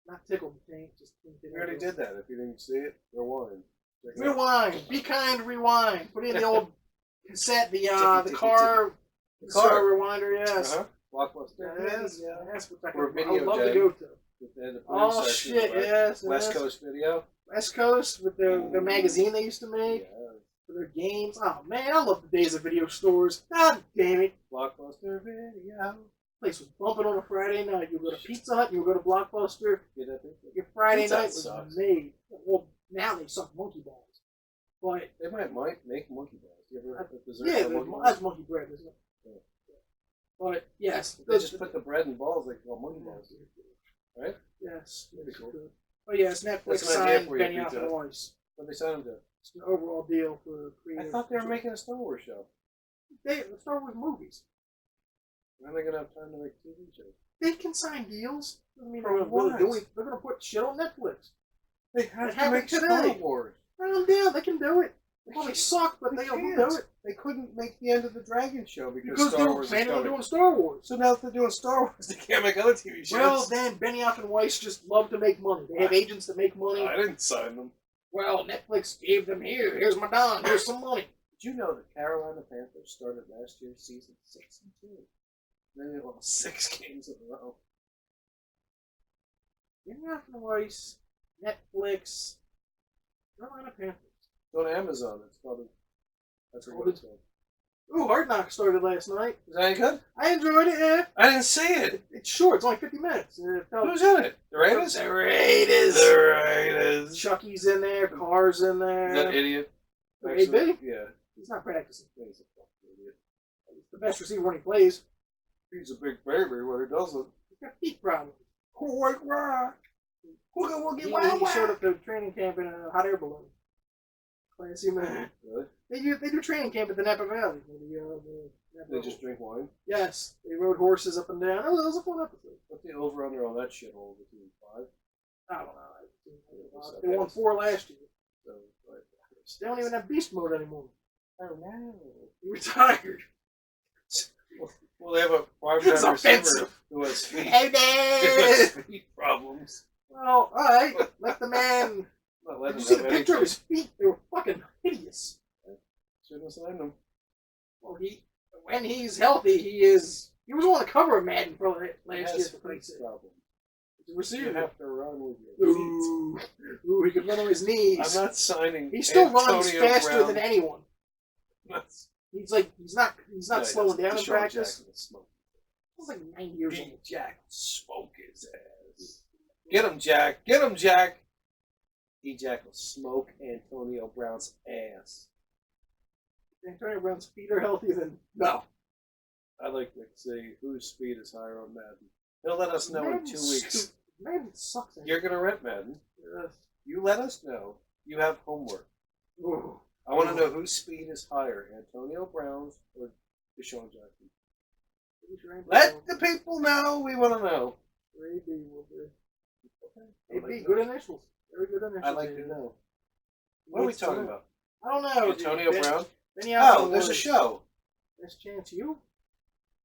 Not tickled the taint, just tainted We already everyone. did that. If you didn't see it, rewind. Check it out. Rewind. Be kind, rewind. Put in the old cassette, the Ticky, car. The car. rewinder, yes. Uh-huh. Blockbuster. Yes, yes, which I Or would Video love to Day. go to. With the Oh, section, shit, right? yes. West yes. Coast Video. West Coast with their magazine they used to make. Yeah. For their games. Oh, man, I love the days of video stores. God damn it. Blockbuster Video. Place was bumping on a Friday night. You go to Pizza Hut, you go to Blockbuster. Get that picture. Your Friday Pizza Hut night was sucks. made. Well, now they suck monkey balls. But, They might make monkey balls. You ever have the dessert yeah, for monkey balls? that's monkey bread, isn't it? Yeah. But, yes. They just put the bread and balls like monkey balls. Right? Yes. That'd be cool. But, yes, Netflix That's an idea signed for you, Benioff Pizza and Hut. Weiss. What they signed them to? It's an overall deal for I creative. thought they were making a Star Wars show. The Star Wars movies. When are they gonna have time to make TV shows? They can sign deals. Doesn't mean For they're going to what? do it. They're going to put shit on Netflix. They It have to happened make Star today. Wars. Yeah, they can do it. They probably suck, but They they'll can't. do it. They couldn't make the end of the Dragon show because Because they Star were Wars is planning on coming. doing Star Wars. So now that they're doing Star Wars, they can't make other TV shows. Well, then Benioff and Weiss just love to make money. They have agents that make money. I didn't sign them. Well, Netflix gave them here's my Don, here's some money. Did you know that Carolina Panthers started last year's season 6-2? Then they lost 6 games in a row. Benioff and Weiss, Netflix, Carolina Panthers. It's on Amazon. It's called. That's what it's called. Ooh, Hard Knocks started last night. Is that any good? I enjoyed it, yeah. I didn't see it. It's short, it's only 50 minutes. Who's in it? The Raiders? The Raiders. The Raiders. Chucky's in there, Carr's in there. That idiot. AB? Yeah. He's not practicing. He's a fucking idiot. He's the best receiver when he plays. He's a big baby when he doesn't. He's got feet problems. Quite right. Wooga woogie He wow showed wow. up to training camp in a hot air balloon. Classy man. Really? They do training camp at the Napa Valley. They just drink wine? Yes, they rode horses up and down. Oh, that was a fun episode. What's the over-under on that shithole between 5? I don't know. They won 4 last year. So, right. They don't even have beast mode anymore. Oh, no. He retired. Well, they have a It's private receiver offensive. who has feet. Hey, Who has man! feet problems. Well, alright. Let the man. Not Did letting you see them the picture of anything. his feet? They were fucking hideous. Shouldn't have signed them. Well, when he's healthy, he is. He was on the cover of Madden for last He year. has For feet Christ's sake. problems. He's a You receiver. have to run with your feet. Ooh, he could run on his knees. I'm not signing. He still runs Antonio faster Brown. than anyone. He's like he's not No, he slowing doesn't. down in Deshaun practice. Jackson will smoke. He's like 9 years D. old. Jack, smoke his ass. Get him, Jack. Get him, Jack. D. Jack will smoke Antonio Brown's ass. Antonio Brown's feet are healthier than no. I'd like to see whose speed is higher on Madden. He'll let us know in 2 weeks. Madden sucks. You're going to rent Madden. Yes. You let us know. You have homework. Ooh. I want to know whose speed is higher, Antonio Brown's or Deshaun Jackson. Let the people know. We want to know. AB will be. I'd AB, like good initials. Very good initials. I'd like to know. What are we talking about? I don't know. Antonio Brown? Oh, There's a show. Best Chance U?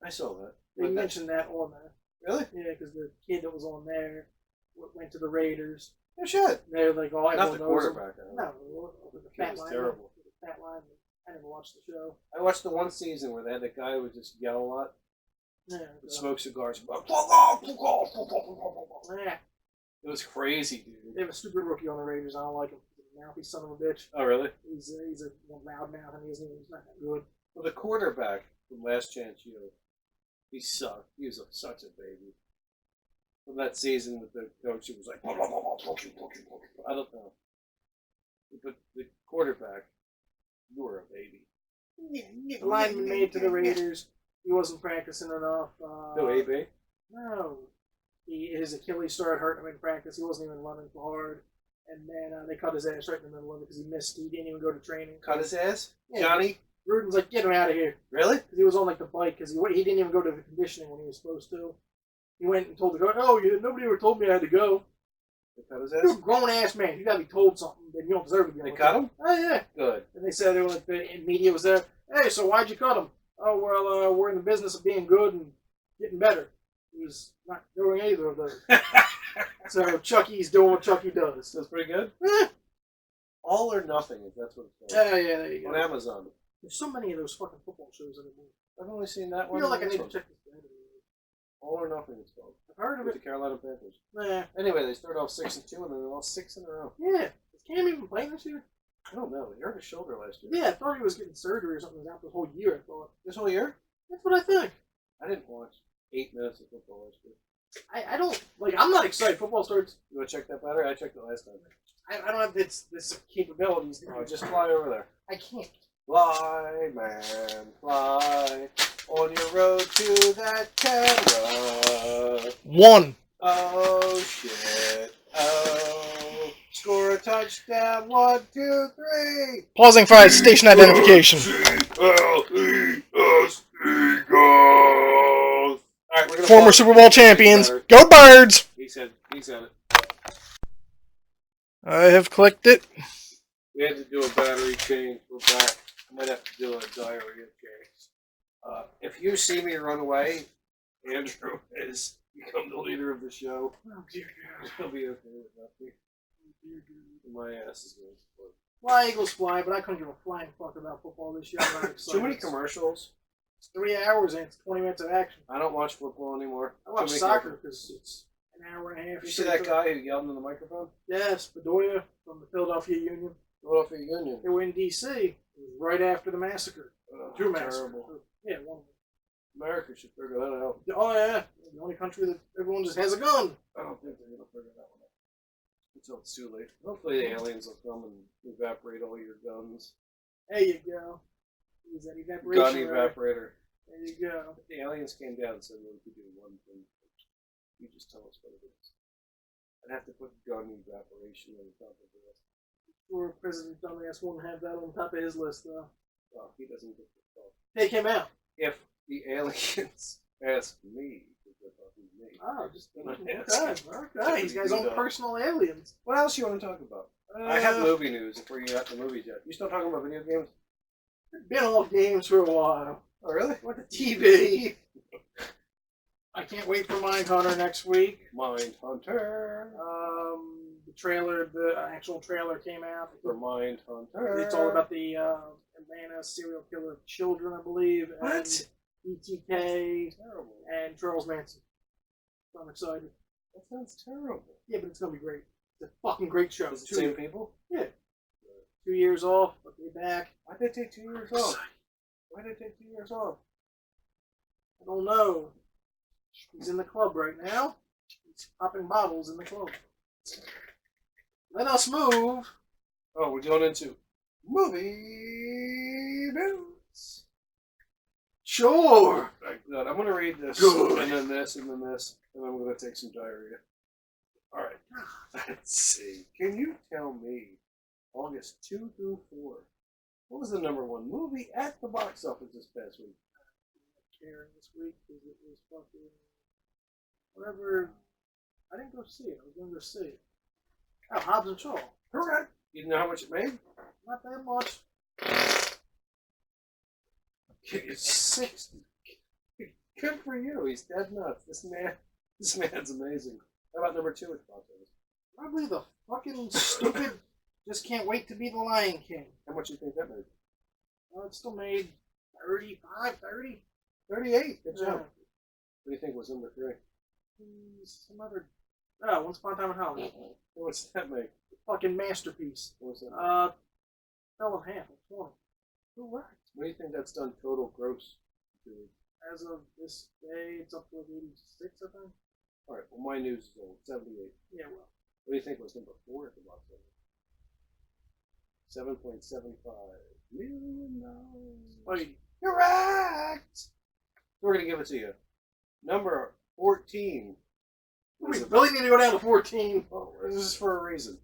I saw that. They mentioned that on there. Really? Yeah, because the kid that was on there went to the Raiders. No shit. They're like all Not everyone the knows him. quarterback. No, the Kid fat was line. terrible. The fat line. I never watched the show. I watched the one season where they had that guy who would just yell a lot, Yeah. would smoke cigars. It Yeah. was crazy, dude. They have a stupid rookie on the Raiders. I don't like him. He's a mouthy son of a bitch. Oh, really? He's a loud mouth and he's not that good. Well, the quarterback from Last Chance U, he sucked. He was such a baby. From that season with the coach, it was like, I don't know. But the quarterback, you were a baby. The lineman made to the Raiders. He wasn't practicing enough. No, AB? No. His Achilles started hurting him in practice. He wasn't even running hard. And then they cut his ass right in the middle of it because he missed. He didn't even go to training. Cut his ass? Yeah. Johnny? Ruden's like, get him out of here. Really? Because he was on like the bike because he didn't even go to the conditioning when he was supposed to. He went and told the coach, "Oh, nobody ever told me I had to go." They cut his You're a ass? grown ass man. You gotta be told something. Then you don't deserve to be. They cut him? Oh yeah. Good. And they said they were like the media was there. Hey, so why'd you cut him? Oh well, we're in the business of being good and getting better. He's not doing either of those. So Chucky's doing what Chucky does. That's pretty good. Eh. All or Nothing, if that's what it's called. Yeah, there you On go. Amazon. There's so many of those fucking football shows anymore. I've only seen that I one. feel like I and need this to one. check this out. All or Nothing, it's called. I've heard of With it. the Carolina Panthers. Nah. Anyway, they started off 6-2, and then they lost 6 in a row. Yeah. Is Cam even playing this year? I don't know. He hurt his shoulder last year. Yeah, I thought he was getting surgery or something. He was out the whole year, I thought. This whole year? That's what I think. I didn't watch 8 minutes of football last year. I don't, like, I'm not excited. Football starts, You want to check that battery? I checked it last time. I don't have this capabilities. Oh, just fly over there. I can't. Fly, man, fly on your road to that camera. 1. Oh, shit. Oh, score a touchdown. 1, 2, 3. Pausing for station identification. All right, we're gonna Former pause. Super Bowl champions. Better. Go Birds! He said it. I have clicked it. We had to do a battery change. We're back. I might have to do a diarrhea change. If you see me run away, Andrew has become the leader of the show. Oh, dear God. He'll be okay with nothing. My ass is going to explode. Fly, Eagles, fly, but I couldn't give a flying fuck about football this year. I'm not excited. Too many commercials. It's 3 hours and it's 20 minutes of action. I don't watch football anymore. I watch Too many soccer commercials. because it's an hour and a half. You see that guy who yelled into the microphone? Yes, Bedoya from the Philadelphia Union. Philadelphia Union. They were in D.C. It was right after the massacre. Oh, 2 massacres. terrible. Yeah, one. America should figure that out. Oh, yeah. The only country that everyone just has a gun. I don't think they're going to figure that one out until it's too late. Hopefully the aliens will come and evaporate all your guns. There you go. Use that evaporation. Gun right? evaporator. There you go. If the aliens came down and said we could do one thing, you just tell us what it is. I'd have to put gun evaporation on top of the rest. Or President Dumbass won't have that on top of his list, though. Well, he doesn't get the call. Take him out. If the aliens ask me, because they're talking to me. Oh, just Yes. okay. He's got his own personal aliens. What else you want to talk about? I have movie news before you got the movies yet. You still talking about video games? Been off games for a while. Oh, really? Went to TV. I can't wait for Mindhunter next week. Mindhunter. The trailer, the actual trailer came out. For Mindhunter. It's all about the Atlanta serial killer of children, I believe. What? And BTK Terrible. and Charles Manson. So I'm excited. That sounds terrible. Yeah, but it's gonna be great. It's a fucking great show. Is it the same people? Yeah. 2 years off, but they're back. Why'd they take 2 years off? Why'd they take 2 years off? I don't know. He's in the club right now. He's popping bottles in the club. Let us move. Oh, we're going into movie news. Sure. Right, good. I'm going to read this, Good. and then this, and then this, and I'm going to take some diarrhea. All right. Let's see. Can you tell me, August 2 through 4, what was the #1 movie at the box office this past week? Caring this week because it was fucking whatever. I didn't go see it. I was going to go see it. Oh, Hobbs and Shaw. Correct. You know how much it made? Not that much. It's 60. Good for you. He's dead nuts. This man's amazing. How about #2 at the box office? Probably the fucking stupid. Just can't wait to be the Lion King. How much do you think that made? Well, it still made 35, 30. 38. Good job. Yeah. What do you think was number 3? Some other. Oh, Once Upon a Time in Hollywood. What was that make? Fucking masterpiece. What was that? Fell in half at 20. Correct. What do you think that's done total gross? As of this day, it's up to like 86, I think. All right. Well, my news is old. 78. Yeah, well. What do you think was number 4 at the box office? $7.75 million. Spidey. Correct. We're gonna give it to you. Number 14. We really need to go down to 14. Oh, this is for a reason.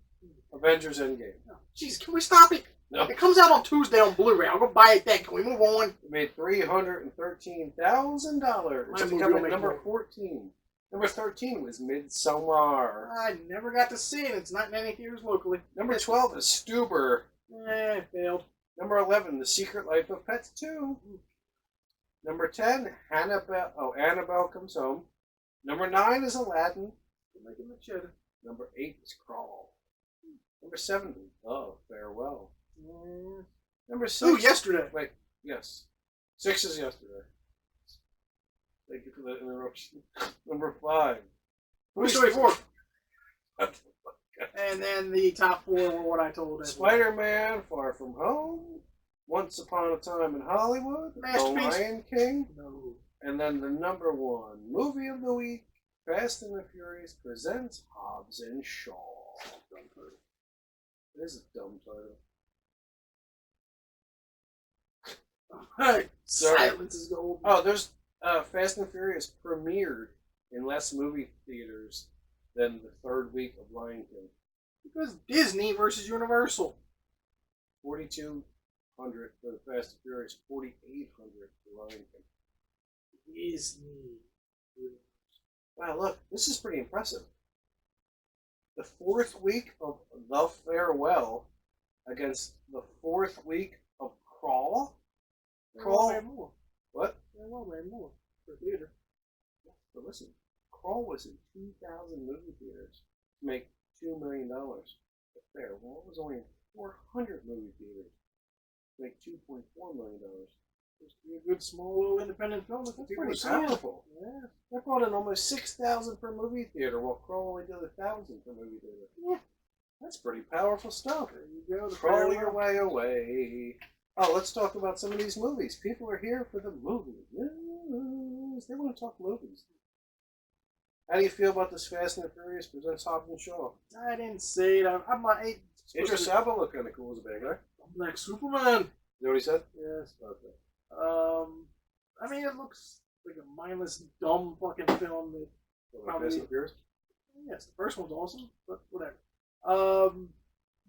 Avengers Endgame. Jeez, can we stop it? No. It comes out on Tuesday on Blu-ray. I'll go buy it then. Can we move on? It made $313,000 My to movie become will at make number more. 14. Number 13 was Midsommar. I never got to see it. It's not in any theaters locally. Number 12 is Stuber. Failed. Number 11, The Secret Life of Pets 2. Number 10, Annabelle Comes Home. Number 9 is Aladdin. You're making the cheddar. Number 8 is Crawl. Number 7 is The Farewell. Number 6. Ooh, yesterday. Wait, yes. 6 is Yesterday. Thank you for that interruption. Number 5. Toy Story 4. And then the top 4 were what I told everyone. Spider-Man, Far From Home, Once Upon a Time in Hollywood, The Masterpiece. Lion King, No. and then the number 1 movie of the week, Fast and the Furious presents Hobbs and Shaw. It is a dumb title. Hey, Sorry. silence is gold. Oh, there's Fast and Furious premiered in less movie theaters than the 3rd week of Lion King. Because Disney versus Universal. 4,200 for the Fast and Furious, 4,800 for Lion King. Disney. Wow, look, this is pretty impressive. The 4th week of The Farewell against the 4th week of Crawl. Crawl. Made more. What? Well, made more for theater. But listen, Crawl was in 2,000 movie theaters to make $2 million. The Farewell was only in 400 movie theaters to make $2.4 million. Just be a good small little independent film. That's That's pretty powerful. Yeah. That brought in almost 6,000 per movie theater, while Crawl only did 1,000 per movie theater. Yeah. That's pretty powerful stuff. There you go. The Crawl Farewell. your way away. Oh, let's talk about some of these movies. People are here for the movies. Yes, they want to talk movies. How do you feel about this Fast and the Furious presents Hobbs and Shaw? I didn't see it. I'm not. Idris Elba looked kind of cool as a bad guy. Like Superman. You know what he said? Yes. Okay. I mean, it looks like a mindless, dumb fucking film. That Like Fast and the Furious? yes, the first one's awesome, but whatever.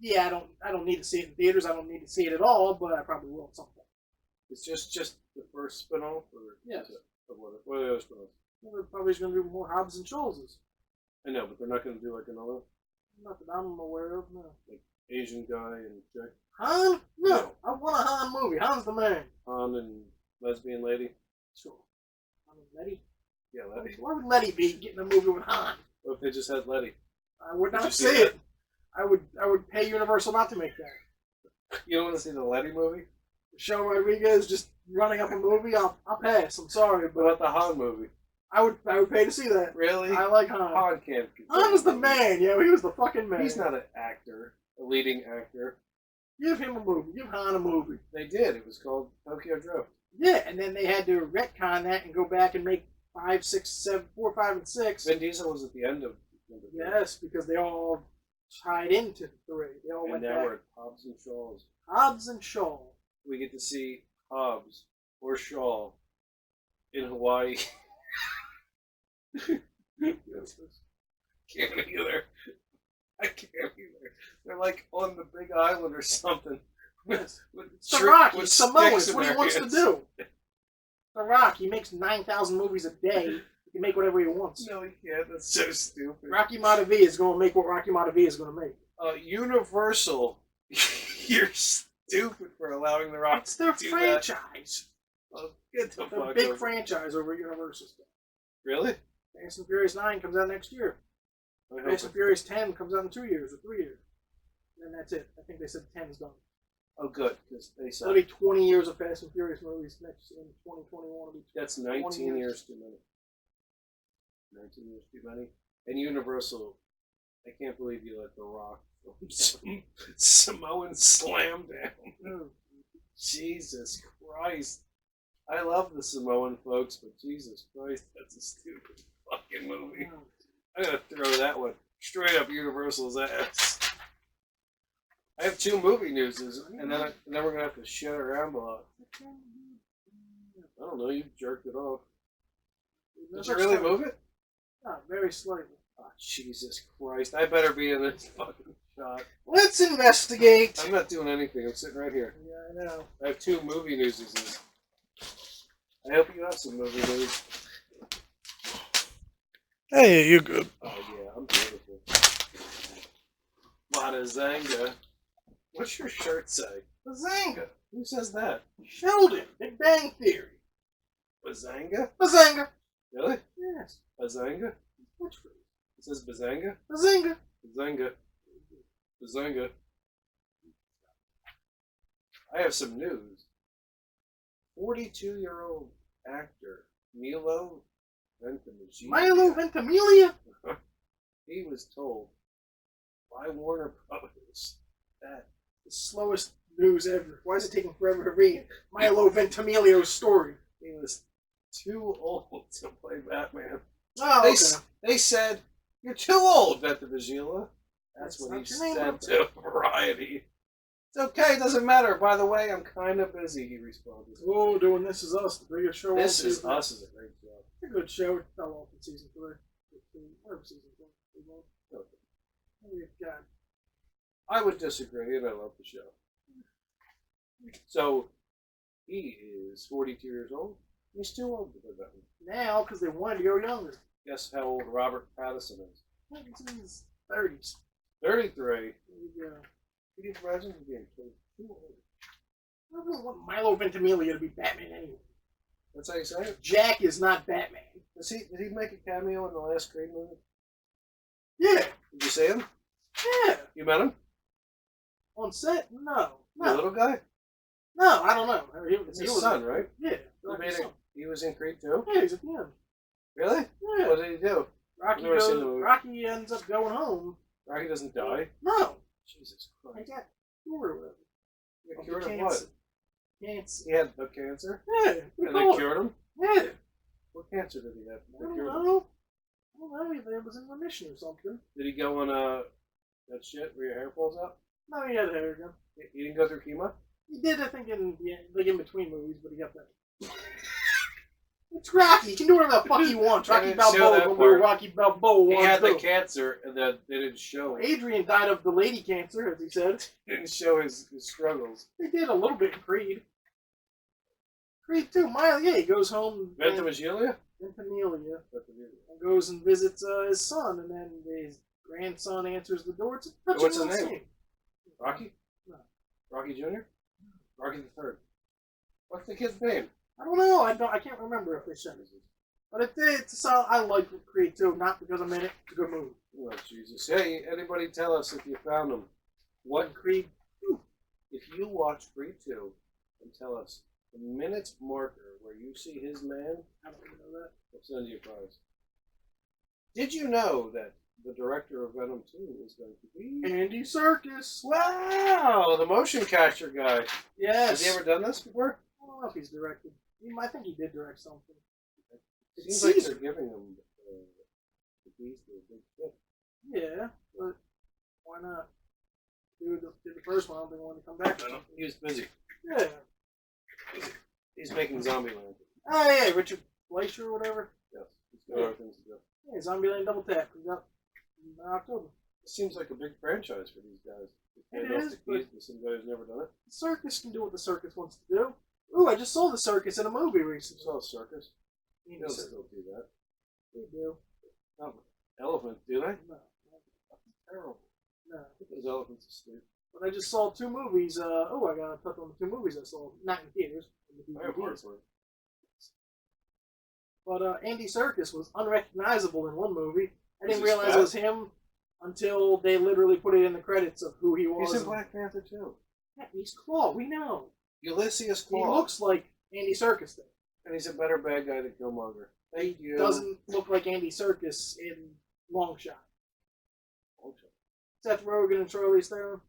Yeah, I don't need to see it in theaters. I don't need to see it at all, but I probably will at some point. It's just the first spin-off? Or Yes. What are the other spin-offs? Well, they're probably going to do more Hobbs and Shaw's. I know, but they're not going to do like another Not that I'm aware of. No. Asian guy and chick. Han? No. No. I want a Han movie. Han's the man. Han and lesbian lady. Sure. I mean, Letty. Yeah, Letty. Why would Letty be getting a movie with Han? What if they just had Letty? I would Did you not see see that? it. I would pay Universal not to make that. You don't want to see the Letty movie? Michelle Rodriguez just running up a movie. I'll pass. I'm sorry, What but about the Han movie? I would pay to see that. Really? I like Han. Han can't. Han was the man. Yeah, he was the fucking man. He's not an actor, a leading actor. Give him a movie. Give Han a movie. They did. It was called Tokyo Drift. Yeah, and then they had to retcon that and go back and make 5, 6, 7, 4, 5, and 6. Vin Diesel was at the end of number 3. Yes, because they all tied into 3. They all And went now back. we're at Hobbs and Shaw's. Hobbs and Shaw. We get to see Hobbs or Shaw in Hawaii. Can't either. I can't either. They're like on the Big Island or something. Yes. With It's The Rock. with He's Samoan. sticks It's in what he their wants to hands. do. The Rock. He makes 9,000 movies a day. He can make whatever he wants. No, he can't. That's so stupid. Rocky Maivia is going to make what Rocky Maivia is going to make. Universal, you're stupid for allowing The Rock It's their to do franchise. that. Oh, get the The fuck big over. franchise over at Universal stuff. Really? Fast and Furious 9 comes out next year. Fast and Furious 10 comes out in 2 years or 3 years. And that's it. I think they said 10's done. Oh, good, because they said That'll be 20 years of Fast and Furious movies next in 2021. that's 19 years too many. 19 years too many. And Universal, I can't believe you let The Rock some Samoan slam down. Oh. Jesus Christ. I love the Samoan folks, but Jesus Christ, that's a stupid fucking movie. I'm gonna throw that one straight up Universal's ass. I have 2 movie newses, and then we're gonna have to shut around a lot. I don't know, you jerked it off. Did you really move it? Not very slightly. Oh, Jesus Christ. I better be in this fucking shot. Let's investigate. I'm not doing anything. I'm sitting right here. Yeah, I know. I have 2 movie newses. I hope you have some movie news. Hey, you're good. Oh, yeah, I'm beautiful. Lot of Zanga. What's your shirt say? Bazanga. Who says that? Sheldon. Big Bang Theory. Bazanga? Bazanga. Really? Yes. Bazanga? Which phrase? It says Bazanga? Bazinga. Bazanga. Bazanga. I have some news. 42-year-old actor Milo Ventimiglia. Milo Ventimiglia. He was told by Warner Brothers that The slowest news ever. Why is it taking forever to read Milo Ventimiglia's story? he was too old to play Batman. Oh, They, okay. they said, "You're too old, Ventimiglia." That's That's what he not your name, said though. to Variety. It's okay, doesn't matter. By the way, I'm kind of busy, he responded. Oh, doing This Is Us, the biggest show. This on Is season. Us is a great show. It's a good show. It fell off in season 3. Or season 4. Oh, God. I would disagree, and I love the show. So, he is 42 years old. He's too old to play Batman. Now, because they wanted to go younger. Guess how old Robert Pattinson is? He's in his 30s. 33. There you go. Can you imagine him being too old? I don't really want Milo Ventimiglia to be Batman anyway. That's how you say it? Jack is not Batman. Did he make a cameo in the last Creed movie? Yeah. Did you see him? Yeah. You met him? On set? No. The No. little guy? No, I don't know. It's his son, right? Yeah. He was in Creed too? Yeah, he's at the end. Really? Yeah. What did he do? I've never seen the movie. Rocky ends up going home. Rocky doesn't die? No. Jesus I Christ. got cured of it. They Of cured the him what? cancer. Cancer. He had the cancer? Yeah. And they cured him? Yeah. What cancer did he have? I They don't cured him. know. I don't know. He was in remission or something. Did he go on that shit where your hair falls out? No, he had hair again. He didn't go through chemo? He did, I think, in between movies, but he got that. It's Rocky. He can do whatever the fuck he wants. They Rocky didn't show Balboa that will do part. what Rocky Balboa He wants had to the do. cancer, and then they didn't show it. Adrian died of the lady cancer, as he said. They didn't show his struggles. They did a little bit in Creed. Creed 2, Mile, yeah, he goes home. Ventimiglia? Ventimiglia. And goes and visits his son, and then his grandson answers the door. It's a touching What's his little name? scene. Rocky? No. Rocky Jr.? Rocky the Third. What's the kid's name? I don't know. I can't remember if they said it. But it's a solid. I like Creed 2, not because I'm in it. It's a good movie. Oh, Jesus. Hey, anybody tell us if you found him. What Creed 2. if you watch Creed 2 and tell us the minute marker where you see his man, I don't even know that. we'll send you a prize. Did you know that the director of Venom 2 is going to be... Andy Serkis. Wow! The motion capture guy. Yes. Has he ever done this before? I don't know if he's directed. I think he did direct something. It It's seems like Caesar. they're giving him the piece to a big tip. Yeah, but why not? Did the first one, I don't think I want to come back. He was busy. Yeah. He's making Zombieland. Oh, yeah, Richard Fleischer or whatever. Yes. He's got other things to do. Yeah, Zombieland Double Tap comes out in October. It seems like a big franchise for these guys. They It hand off is, the keys to some guy who's never done it. The circus can do what the circus wants to do. Ooh, I just saw the circus in a movie recently. You saw a circus. Andy They'll Serkis. still do that. They do. Not with elephants, do they? No. Terrible. No. I think those elephants are stupid. But I just saw 2 movies. I gotta touch on the 2 movies I saw. Not in theaters. In the I have DVDs. heart for it. But Andy Serkis was unrecognizable in one movie. I didn't Was he realize fat? it was him. until they literally put it in the credits of who he was. He's in Black Panther too. Yeah, he's Claw. We know. Ulysses He Claw. looks like Andy Serkis. There. And he's a better bad guy than Killmonger. Thank you. Doesn't look like Andy Serkis in Long Shot. Seth Rogen and Charlize Theron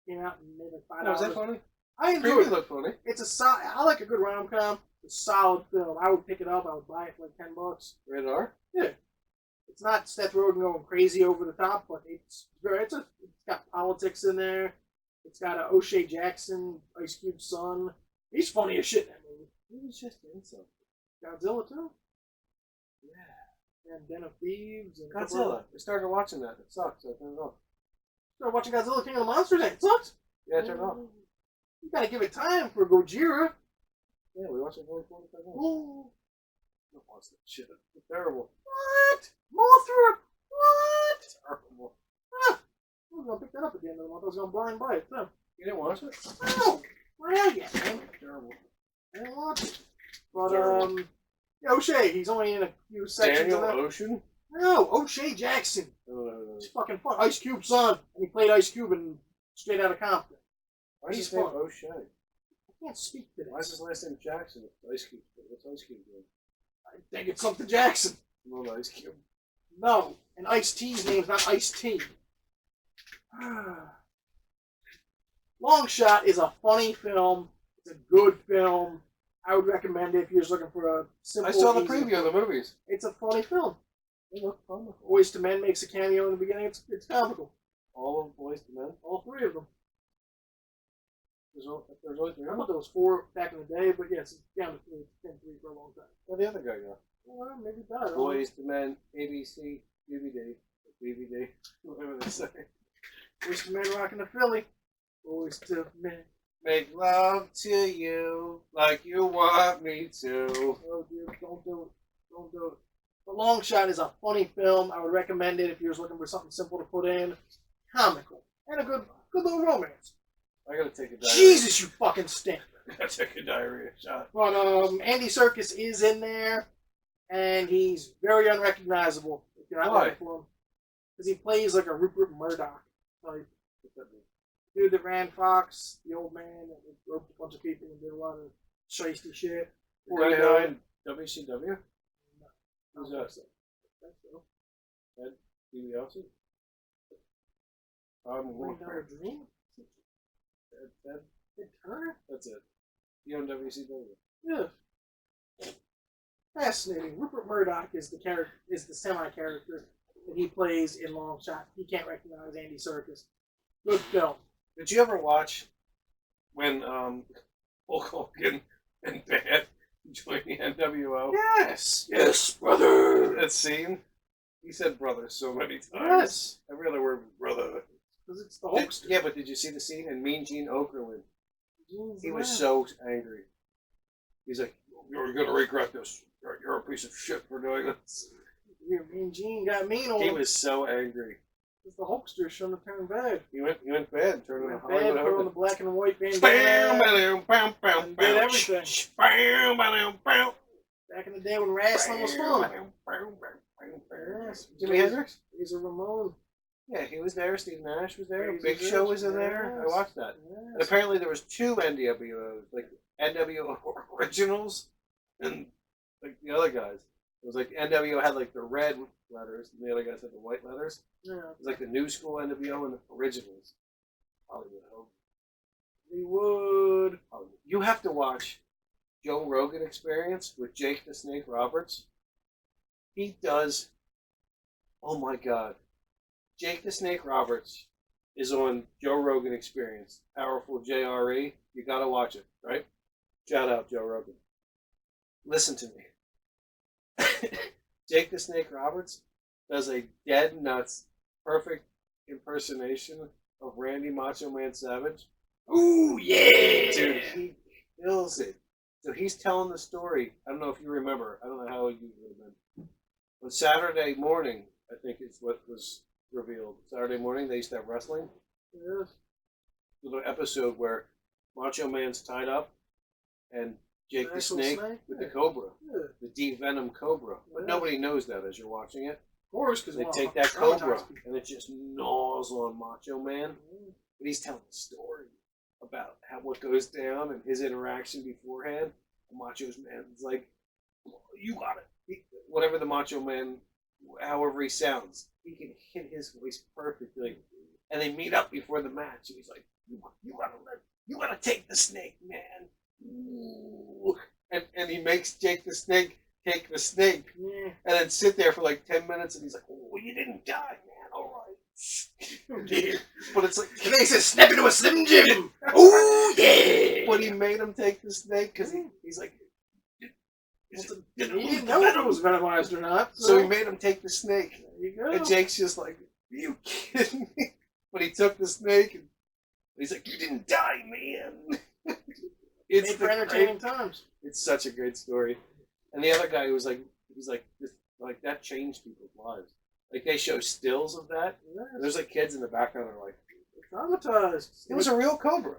came out and made like $5. Oh, is that funny? I enjoyed Preview it. looked funny. It's I like a good rom com. It's a solid film. I would pick it up. I would buy it for like $10. Rated R? Yeah. It's not Seth Rogen going crazy over the top, but it's got politics in there. It's got O'Shea Jackson, Ice Cube's son. He's funny as shit in that movie. He was just in something. Godzilla too. Yeah. And Den of Thieves. And Godzilla. We started watching that. It sucked, so I turned it off. Started watching Godzilla King of the Monsters and it sucked. Yeah, I turned it off. You gotta give it time for Gojira. Yeah, we watched it for 45 minutes. Oh, Don't watch that shit. It's terrible. what? Mothra? What? It's terrible. Huh. I was gonna pick that up at the end of the month. I was gonna blind buy it too. You didn't watch it? No. Where are you, man? Terrible. I didn't watch it. But yeah, O'Shea, he's only in a few sections Daniel of that. Ocean? No, O'Shea Jackson. He's fucking fun. Ice Cube's son. And he played Ice Cube in Straight Outta Compton. Why is He's his name fun. O'Shea? I can't speak to Why is this. his last name Jackson? Ice Cube. What's Ice Cube doing? I think it's something Jackson. No, Ice Cube. No, and Ice-T's name's not Ice-T. Long Shot is a funny film. It's a good film. I would recommend it if you're just looking for a simple. I saw the easy preview of the movies. It's a funny film. They look comical. Boys to Men makes a cameo in the beginning. It's comical. All of Boys to Men. All three of them. There's only three I of thought them. there was 4 back in the day, but yes, it's down to 3. It's been 3 for a long time. Where'd the other guy go? Well, maybe that. Boys to Men, ABC, DVD, whatever they say. Boys to Men rocking the Philly. Boys to Men. Make love to you like you want me to. Oh, dude, don't do it. Don't do it. The Long Shot is a funny film. I would recommend it if you're just looking for something simple to put in. Comical. And a good little romance. I gotta take a diarrhea. Jesus, you fucking stink. I gotta take a diarrhea shot. But Andy Serkis is in there, and he's very unrecognizable. If you're not Why? looking for him, because he plays like a Rupert Murdoch type. What's that mean? Dude that ran Fox, the old man that roped a bunch of people and did a lot of shiesty shit. The guy behind WCW? Who's that? I think so. Ted DiBiase? Bring Down a Dream? Ted? Ted Turner? That's it. He owned WCW. Yeah. Fascinating. Rupert Murdoch is the character, is the semi-character that he plays in Long Shot. He can't recognize Andy Serkis. Good film. Did you ever watch when Hulk Hogan and Bad joined the NWO? Yes. Yes, brother. That scene? He said brother so many times. Yes. Every other word was brother. Because it's the Hulkster. Yeah, but did you see the scene in Mean Gene Okerlund? He was Yeah. so angry. He's like, "You're gonna regret this. You're a piece of shit for doing this." Yeah, Mean Gene got mean on He him. was so angry. Because the Hulkster shouldn't have turned bad. He went bad and turned into Went bad, Hollywood put on the Hogan. black and white Bam, bandana. bam, bam, bam, And bam. did everything. Bam, bam, bam. Back in the day when wrestling was fun. Yes. Jimi Hendrix? Razor Ramon. Yeah, he was there. Steve Nash was there. Razor Big Ramon, Show was in there. I yes. watched that. And Yes. apparently there was 2 NWOs, like NWO originals and like the other guys. It was like NWO had like the red letters and the other guys had the white letters. Yeah. It was like the new school NWO and the originals. Hollywood Hogan. He would. Hollywood. You have to watch Joe Rogan Experience with Jake the Snake Roberts. He does. Oh my God. Jake the Snake Roberts is on Joe Rogan Experience. Powerful JRE. You gotta watch it, right? Shout out Joe Rogan. Listen to me. Jake the Snake Roberts does a dead nuts, perfect impersonation of Randy Macho Man Savage. Ooh, yeah! Dude, he kills it. So he's telling the story. I don't know if you remember. I don't know how old you would have been. On Saturday morning, I think is what was revealed. Saturday morning, they used to have wrestling. Yes. There's an episode where Macho Man's tied up and Jake the Actual Snake snake? with the Yeah. Cobra, Yeah. the D-Venom Cobra. But Yeah. nobody knows that as you're watching it. course, because They take that cobra and it just gnaws on Macho Man. But he's telling a story about what goes down and his interaction beforehand. And Macho Man's like, you got it. Whatever the Macho Man, however he sounds, he can hit his voice perfectly. And they meet up before the match. And he's like, you gotta take the snake, man. Ooh. And he makes Jake the Snake take the snake. Yeah. And then sit there for like 10 minutes. And he's like, oh, you didn't die, man. All right. But it's like, and then he says, snap into a Slim Jim. Oh, yeah. But he made him take the snake because he's like, he didn't know if it was venomized or not. So he made him take the snake. There you go. And Jake's just like, are you kidding me? But he took the snake and he's like, you didn't die, man. It's made for entertaining times. It's such a great story. And the other guy was like, that changed people's lives. Like they show stills of that. Yes. And there's like kids in the background that are like, traumatized. It was a real cobra.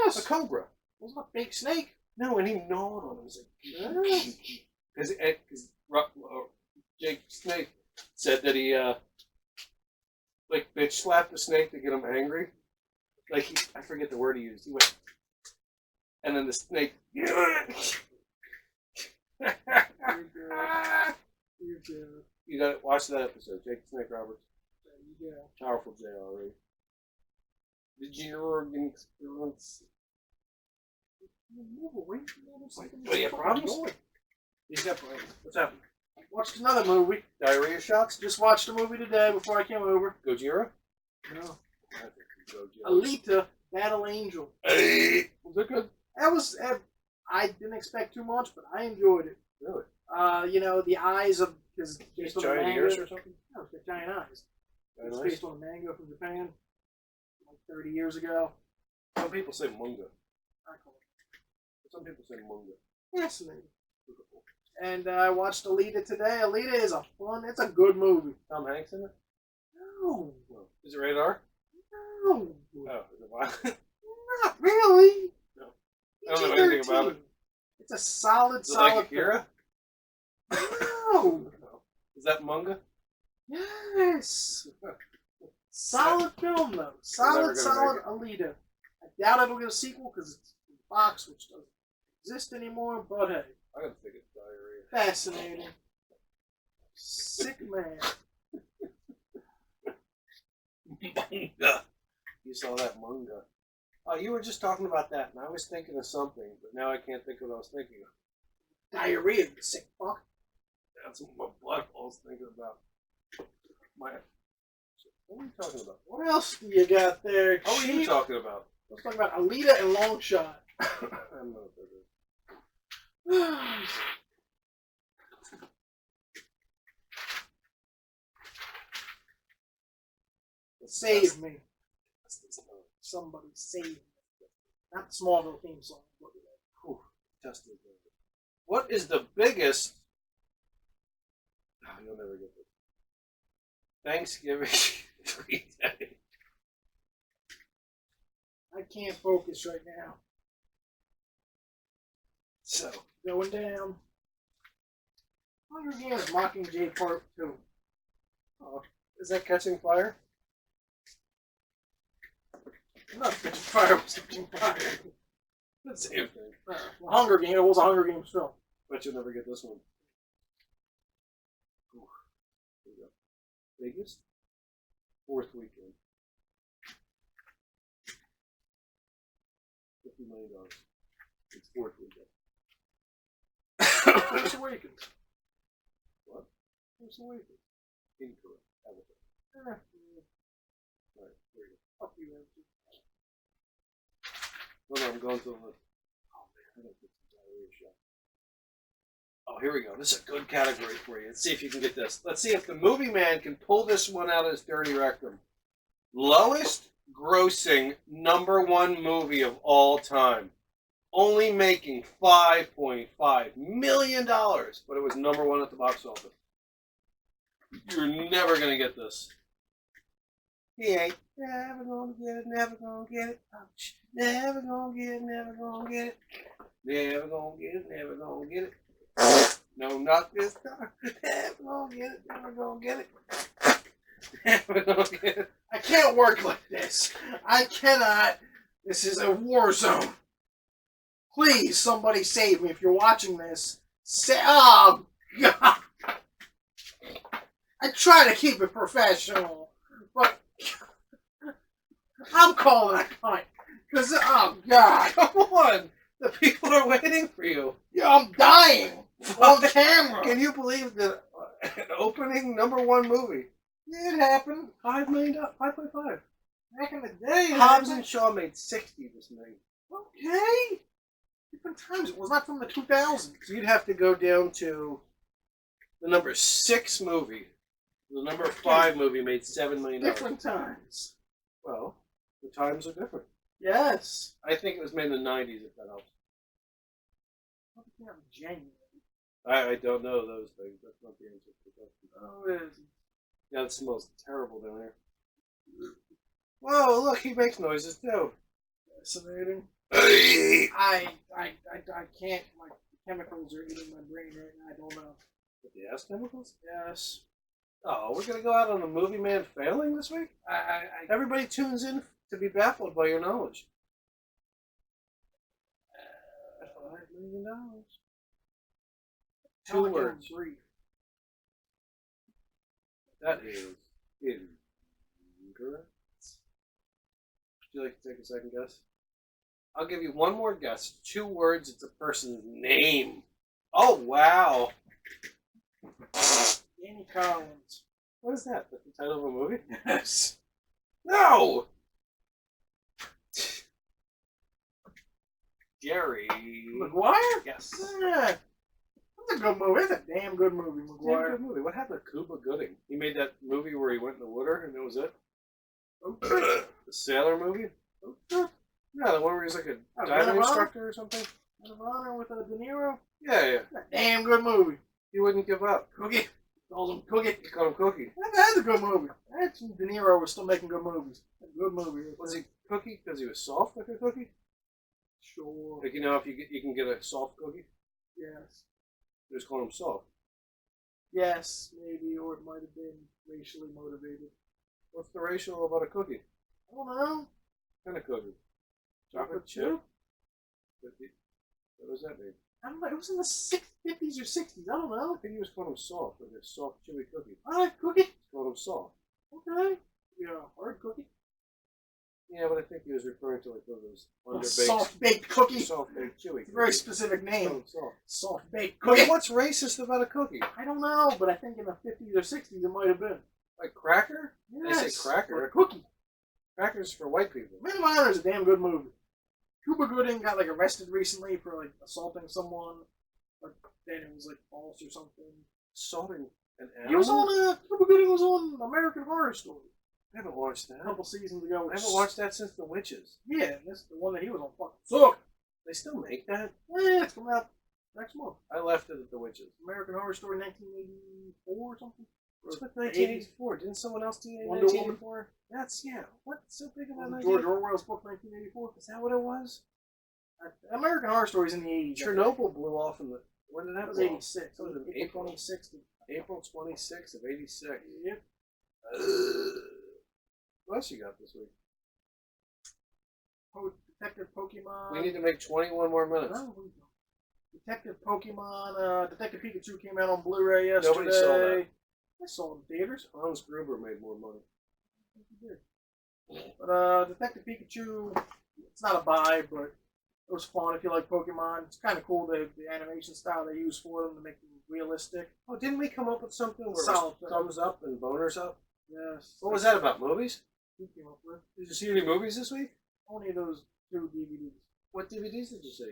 Yes. A cobra. It wasn't a fake snake. No, and he gnawed on him. He was like, because Jake Snake said that he like bitch slapped the snake to get him angry. Like I forget the word he used. He went, and then the snake. You're good. You got to watch that episode, Jake the Snake Roberts. There you go. Powerful J already. Did you experience? Move away from that. Do you have problems? He's got problems. What's happening? Watched another movie. Diarrhea shots? Just watched a movie today before I came over. Gojira? No. I think it's Gojira. Alita, Battle Angel. Hey! Was it good? That was. I didn't expect too much, but I enjoyed it. Really? You know, the eyes of because Just based on the giant manga. ears or something? No, it's got giant eyes. Very It's nice. based on a manga from Japan, like 30 years ago. Some people say manga. I call it Some people say manga. fascinating. And I watched Alita today. Alita is it's a good movie. Tom Hanks in it? No, Is it rated R? no, Oh, is it violent? not really. No. I don't know anything about it. It's a solid, Is it solid. like Akira? No. Is that manga? Yes. Solid film though. Solid, Solid Alita. I doubt it'll get a sequel because it's in the box, which doesn't exist anymore. But hey, I gotta think it's diarrhea. fascinating. Sick man. Manga. You saw that manga. Oh, you were just talking about that, and I was thinking of something, but now I can't think of what I was thinking of. Diarrhea, you sick fuck. That's what my blood was thinking about. What are you talking about? What else do you got there? What were you Chief? talking about? Let's talk about Alita and Longshot. I don't know what that is. Save me. Somebody save me. Not the Smallville theme song. Whew, tested. What is the biggest? Oh, you'll never get this. Thanksgiving tree day. I can't focus right now. So Going down. Hunger Games Mockingjay Part 2. is that catching fire? I'm not catching fire, I'm catching fire. The same thing. Hunger Games, it was a Hunger Games film. Bet you'll never get this one. Ooh, here we go. Vegas, 4th weekend. $50 million. It's 4th weekend. Force Awakens. What? Force Awakens. Incorrect. Avatar. Eh, Alright, here we go. fuck you, Empty. No, I'm going to the. Oh man, I gotta get some diarrhea shot. Oh, here we go. This is a good category for you. Let's see if you can get this. Let's see if the movie man can pull this one out of his dirty rectum. Lowest grossing #1 movie of all time. Only making $5.5 million, but it was #1 at the box office. You're never gonna get this. He ain't never gonna get it, never gonna get it. Ouch. Never gonna get it, never gonna get it. Never gonna get it, never gonna get it. No, not this time. We're gonna get it. We're gonna get it. We're gonna get it. I can't work like this. I cannot. This is a war zone. Please, somebody save me if you're watching this. Oh, God. I try to keep it professional, but I'm calling it a cunt. Because, oh, God. Come on. The people are waiting for you. Yeah, I'm dying on camera. Can you believe that an opening #1 movie? It happened $5 million, 5.5. back in the day. Hobbs and Shaw made 60 this night. Okay. Different times. It was not from the 2000s. So you'd have to go down to the #6 movie. The #5 movie made $7 million. Different times. Well, the times are different. Yes. I think it was made in the 90s, if that helps. January. I don't know those things. That's not the answer to the question. Oh, it is. Yeah, it smells terrible down here. Whoa, look, he makes noises too. Fascinating. Hey! I can't. My chemicals are eating my brain right now. I don't know. With the ass chemicals? Yes. Oh, we're gonna go out on a movie man failing this week? Everybody tunes in to be baffled by your knowledge. $5 million. Two words. Brief. That is incorrect. Would you like to take a second guess? I'll give you one more guess. 2 words. It's a person's name. Oh, wow. Danny Collins. What is that? That's the title of a movie? Yes. No! Jerry. Maguire? Yes. Yeah. That's a good movie. That's a damn good movie, Damn Maguire. good movie. What happened to Cuba Gooding? He made that movie where he went in the water and that was it? Okay. The Sailor movie? Okay. Yeah, the one where he's like a Oh, diving Gun of Honor? instructor or something? Gun of Honor with De Niro. Yeah. That's a damn good movie. He wouldn't give up. Cookie. Calls him Cookie. He called him Cookie. That's a good movie. That's De Niro was still making good movies. A good movie. Was he Cookie because he was soft like a cookie? Sure. Like, you know, if you can get a soft cookie, Yes. you just call him soft. Yes, maybe, or it might have been racially motivated. What's the racial about a cookie? I don't know. What kind of cookie? Chocolate chip? What does that mean? I don't know. It was in the 50s or 60s. I don't know. I think he was calling him soft, like a soft, chewy cookie. All right, cookie. He called him soft. Okay. Yeah, hard cookie. Yeah, but I think he was referring to like one of those A underbaked, soft-baked cookie. soft-baked chewy. It's a very specific name. Call him soft. Soft-baked But cookie. what's racist about a cookie? I don't know, but I think in the 50s or 60s it might have been. Like cracker? Yes. They say cracker. Or a cookie. Crackers for white people. Man of Honor is a damn good movie. Cuba Gooding got like arrested recently for like assaulting someone, but then it was like false or something. Assaulting an animal? He was on Cuba Gooding was on American Horror Story I haven't watched that. a couple seasons ago. I haven't watched that since The Witches. Yeah, and that's the one that he was on. Fucking suck. They still make that? Yeah, it's coming out next month. I left it at The Witches. American Horror Story 1984 or something. What's with 1984? Didn't someone else do Wonder Woman? 1984? That's, yeah. What's so big about George 1984? Orwell's book 1984. Is that what it was? American Horror Story's in the 80s. Chernobyl blew off in the... When did That that was blow off? 86. That was in April April. 26th. April 26th of 86. Yep. What else you got this week? Detective Pokemon. We need to make 21 more minutes. No, we don't. Detective Pokemon, Detective Pikachu came out on Blu-ray yesterday. Nobody saw that. I saw it in theaters. Hans Gruber made more money. But Detective Pikachu, it's not a buy, but it was fun if you like Pokemon. It's kind of cool the animation style they use for them to make them realistic. Oh, didn't we come up with something where it Solid. was thumbs up and boners up? Yes. What was that about? Movies? He came up with Did you see any movies this week? only those 2 DVDs. What DVDs did you see?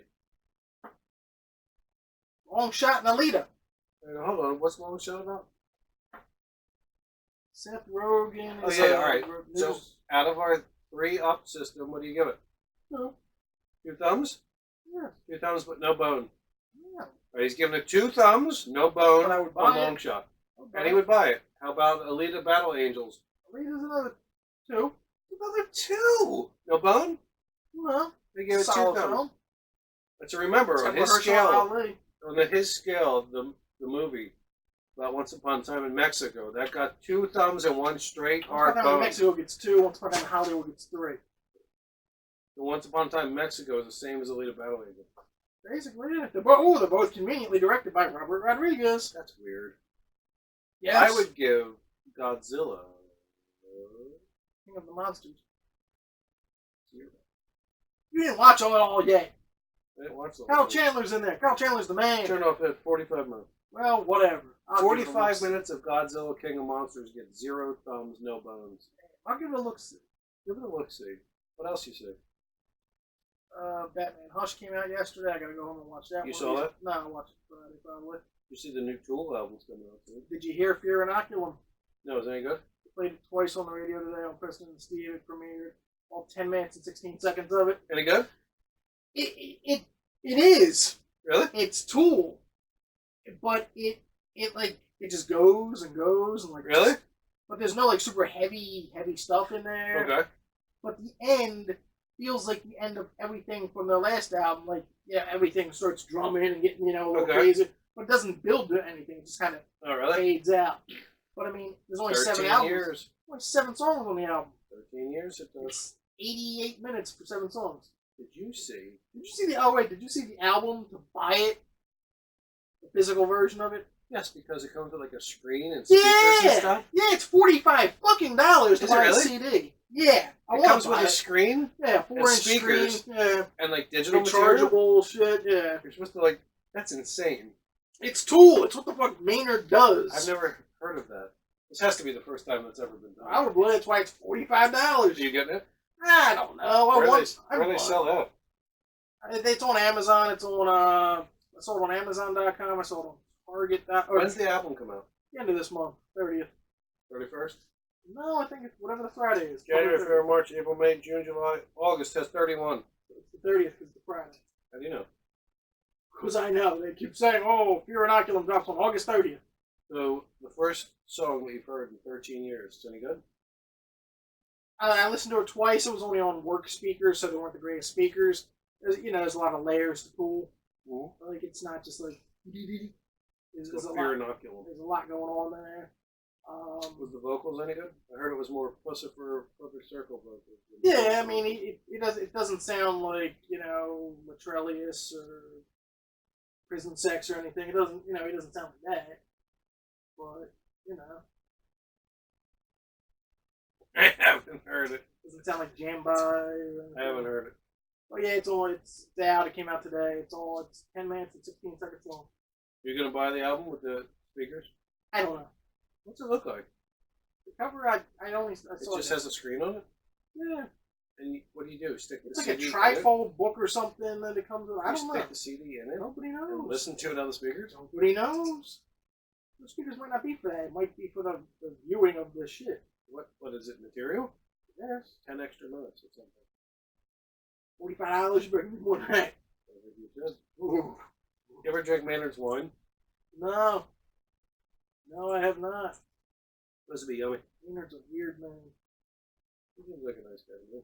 Long Shot and Alita. Wait, hold on. What's Long Shot about? Seth Rogen. Oh, is, yeah, all right. news- So, out of our 3-up system, what do you give it? No. 2 thumbs? Yeah. 2 thumbs, but no bone. Yeah. All right, he's giving it 2 thumbs, no bone, But I would on buy Long it. Shot. Okay. And he would buy it. How about Alita Battle Angels? Alita's another 2. Another 2! No bone? Well, They gave it 2 solid thumbs. film. But to remember, on Except his Mahershala scale, Ali. on his scale, the the movie about Once Upon a Time in Mexico. That got 2 thumbs and 1 straight Once hard Upon a Time in bone. Mexico gets 2. Once Upon a Time in Hollywood gets 3. The Once Upon a Time in Mexico is the same as Alita Battle Angel. Basically, yeah. They're both conveniently directed by Robert Rodriguez. That's weird. Yes. I would give Godzilla King of the Monsters. 0. You didn't watch it all yet. I didn't watch the Carl Chandler's in there. Carl Chandler's the man. Turn off at 45 minutes. Well, whatever. I'll give it a 45 look. minutes of Godzilla King of Monsters get 0 thumbs, no bones. I'll give it a look. Give it a look, see. What else you see? Batman Hush came out yesterday. I gotta go home and watch that. You one. saw that? No, I'll watch it Friday probably. You see the new Tool album's coming out too. Did you hear Fear Inoculum? No, is it any good? Played it twice on the radio today on Preston and Steve. It premiered all 10 minutes and 16 seconds of it. Any good? It is. Really? It's Tool, but it just goes and goes and like. Really? But there's no like super heavy stuff in there. Okay. But the end feels like the end of everything from their last album. Like, yeah, everything starts drumming and getting, a little crazy. But it doesn't build to anything. It just kind of Oh, really? fades out. But I mean, there's only 7 albums. Years. Only 7 songs on the album. 13 years it does. It's 88 minutes for 7 songs. Did you see? Did you see did you see the album to buy it? The physical version of it? Yes, because it comes with like a screen and speakers and stuff. Yeah, it's $45 fucking to Is buy it really? a CD. Yeah. It comes with a screen Yeah, 4-inch speakers. screen. Yeah. and like digital material. Rechargeable shit, yeah. You're supposed to like. That's insane. It's Tool. It's what the fuck Maynard does. I've never heard of that. This has to be the first time that's ever been done. I would believe that's why it's $45. Are you getting it? I don't know. Where do they sell that? It's on Amazon. It's on. I sold it on Amazon.com. I sold it on Target. When's the album come out? The end of this month, 30th. 31st? No, I think it's whatever the Friday is. January, 30th. February, March, April, May, June, July, August has 31. It's the 30th because the Friday. How do you know? Because I know they keep saying, "Oh, Fear Inoculum drops on August 30th." So the first song that you've heard in 13 years, is it any good? I listened to it twice. It was only on work speakers, so they weren't the greatest speakers. There's a lot of layers to Tool. Mm-hmm. Like it's not just like. There's So a Fear lot. Inoculum. There's a lot going on there. Was the vocals any good? I heard it was more Pussifer Perfect Circle vocals. Yeah, I mean, it doesn't sound like Latrellius or Prison Sex or anything. It doesn't, he doesn't sound like that. But I haven't heard it. doesn't sound like Jambai. I haven't heard it. Oh yeah, it's out. It came out today. It's 10 minutes and 16 seconds long. You're gonna buy the album with the speakers? I don't know. What's it look like? The cover, I It just has a screen on it. Yeah. And what do? Stick the It's like CD a trifold book or something that it comes with. I You don't know. stick the CD in it. Nobody And knows. listen to it on the speakers. Nobody knows. The speakers might not be for that. It might be for the viewing of the shit. What is it? Material? Yes. 10 extra minutes or something. $45, you better give me more than that. I think you should. Ooh. You ever drink Maynard's wine? No. No, I have not. This would be yummy. Maynard's a weird man. He seems like a nice guy. Doesn't he?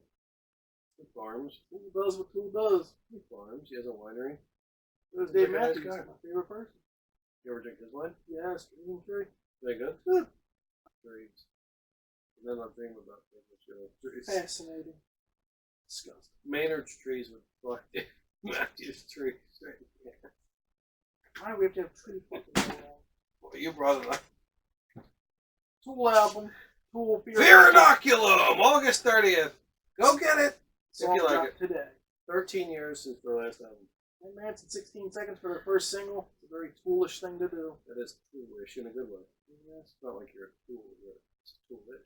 He farms. Tool does what Tool does. He farms. He has a winery. There's He's Dave like a nice Matthews, guy. my favorite person. You ever drink his wine? Yes, Green Tree. Is that good? Good. Trees. And then I'll dream about trees. Fascinating. Disgusting. Maynard's trees with Black Dave Matthews trees. Right? Yeah. Why do we have to have tree fucking going on? Well, you brought it up. Tool album. Tool Fear Inoculum, August 30th. Go get it if you like dropped it. today. 13 years since their last album. 10 minutes and 16 seconds for their first single. It's a very toolish thing to do. That is toolish in a good way. Yes. It's not like you're a tool, it's toolish.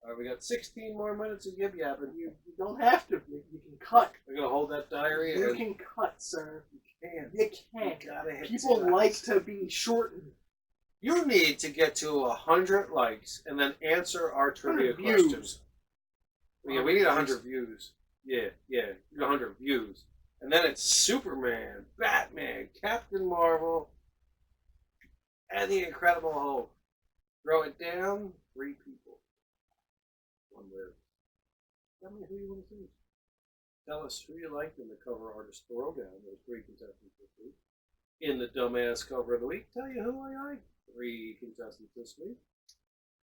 Alright, we got 16 more minutes of yib yapping. You don't have to. You can cut. We're gonna hold that diary You and can cut, sir. can. You can't. You gotta hit People 10 like likes. to be shortened. You need to get to 100 likes and then answer our trivia 100 views. questions. Yeah, we need 100 views. Yeah, 100 views. And then it's Superman, Batman, Captain Marvel, and the Incredible Hulk. Throw it down, 3 people. 1 live. Tell me who you want to see. Tell us who you liked in the cover artist throwdown. Those 3 contestants this week. In the dumbass cover of the week, tell you who I like. 3 contestants this week.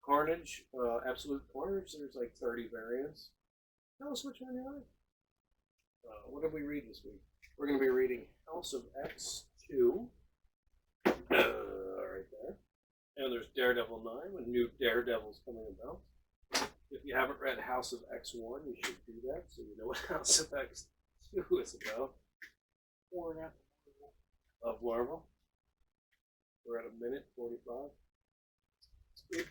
Carnage, Absolute Carnage. There's like 30 variants. Tell us which one you like. What did we read this week? We're going to be reading House of X 2. Right there. And there's Daredevil 9 with new Daredevils coming about. If you haven't read House of X1, you should do that so you know what House of X2 is about. Of Marvel. We're at 1:45. It's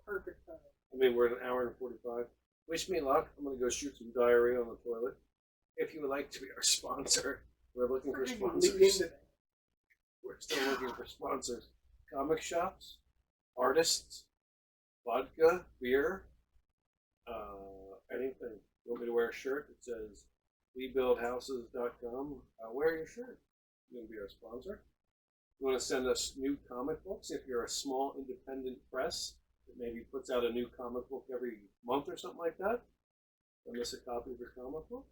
perfect time. I mean, we're at 1:45. Wish me luck. I'm going to go shoot some diarrhea on the toilet. If you would like to be our sponsor, we're looking for sponsors. We're still looking for sponsors. Comic shops, artists, vodka, beer, anything. You want me to wear a shirt that says WeBuildHouses.com? I'll wear your shirt. You're going to be our sponsor. You want to send us new comic books? If you're a small independent press that maybe puts out a new comic book every month or something like that, send us a copy of your comic book.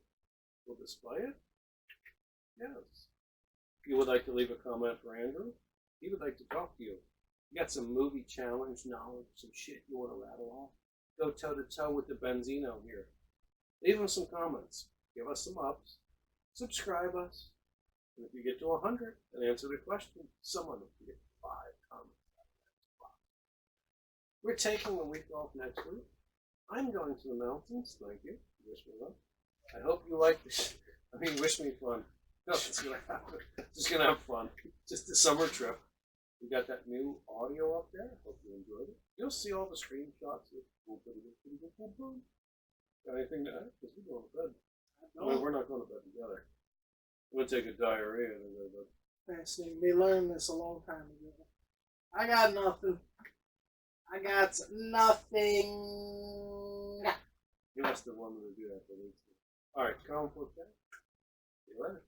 We'll display it. Yes. If you would like to leave a comment for Andrew, he would like to talk to you. You got some movie challenge knowledge, some shit you want to rattle off? Go toe to toe with the Benzino here. Leave us some comments. Give us some ups. Subscribe us. And if you get to 100 and answer the question, someone will get 5 comments. We're taking a week off next week. I'm going to the mountains. Thank you. Wish me luck. I hope you like this. I mean, wish me fun. No, it's gonna happen. Just gonna have fun. Just a summer trip. We got that new audio up there. Hope you enjoyed it. You'll see all the screenshots. Got anything to add? Because we're going to bed. I mean, we're not going to bed together. I'm gonna take a diarrhea and then go to bed. Fascinating. They learned this a long time ago. I got nothing. I got nothing. You must have wanted to do that for me. All right, comic book day. See you later.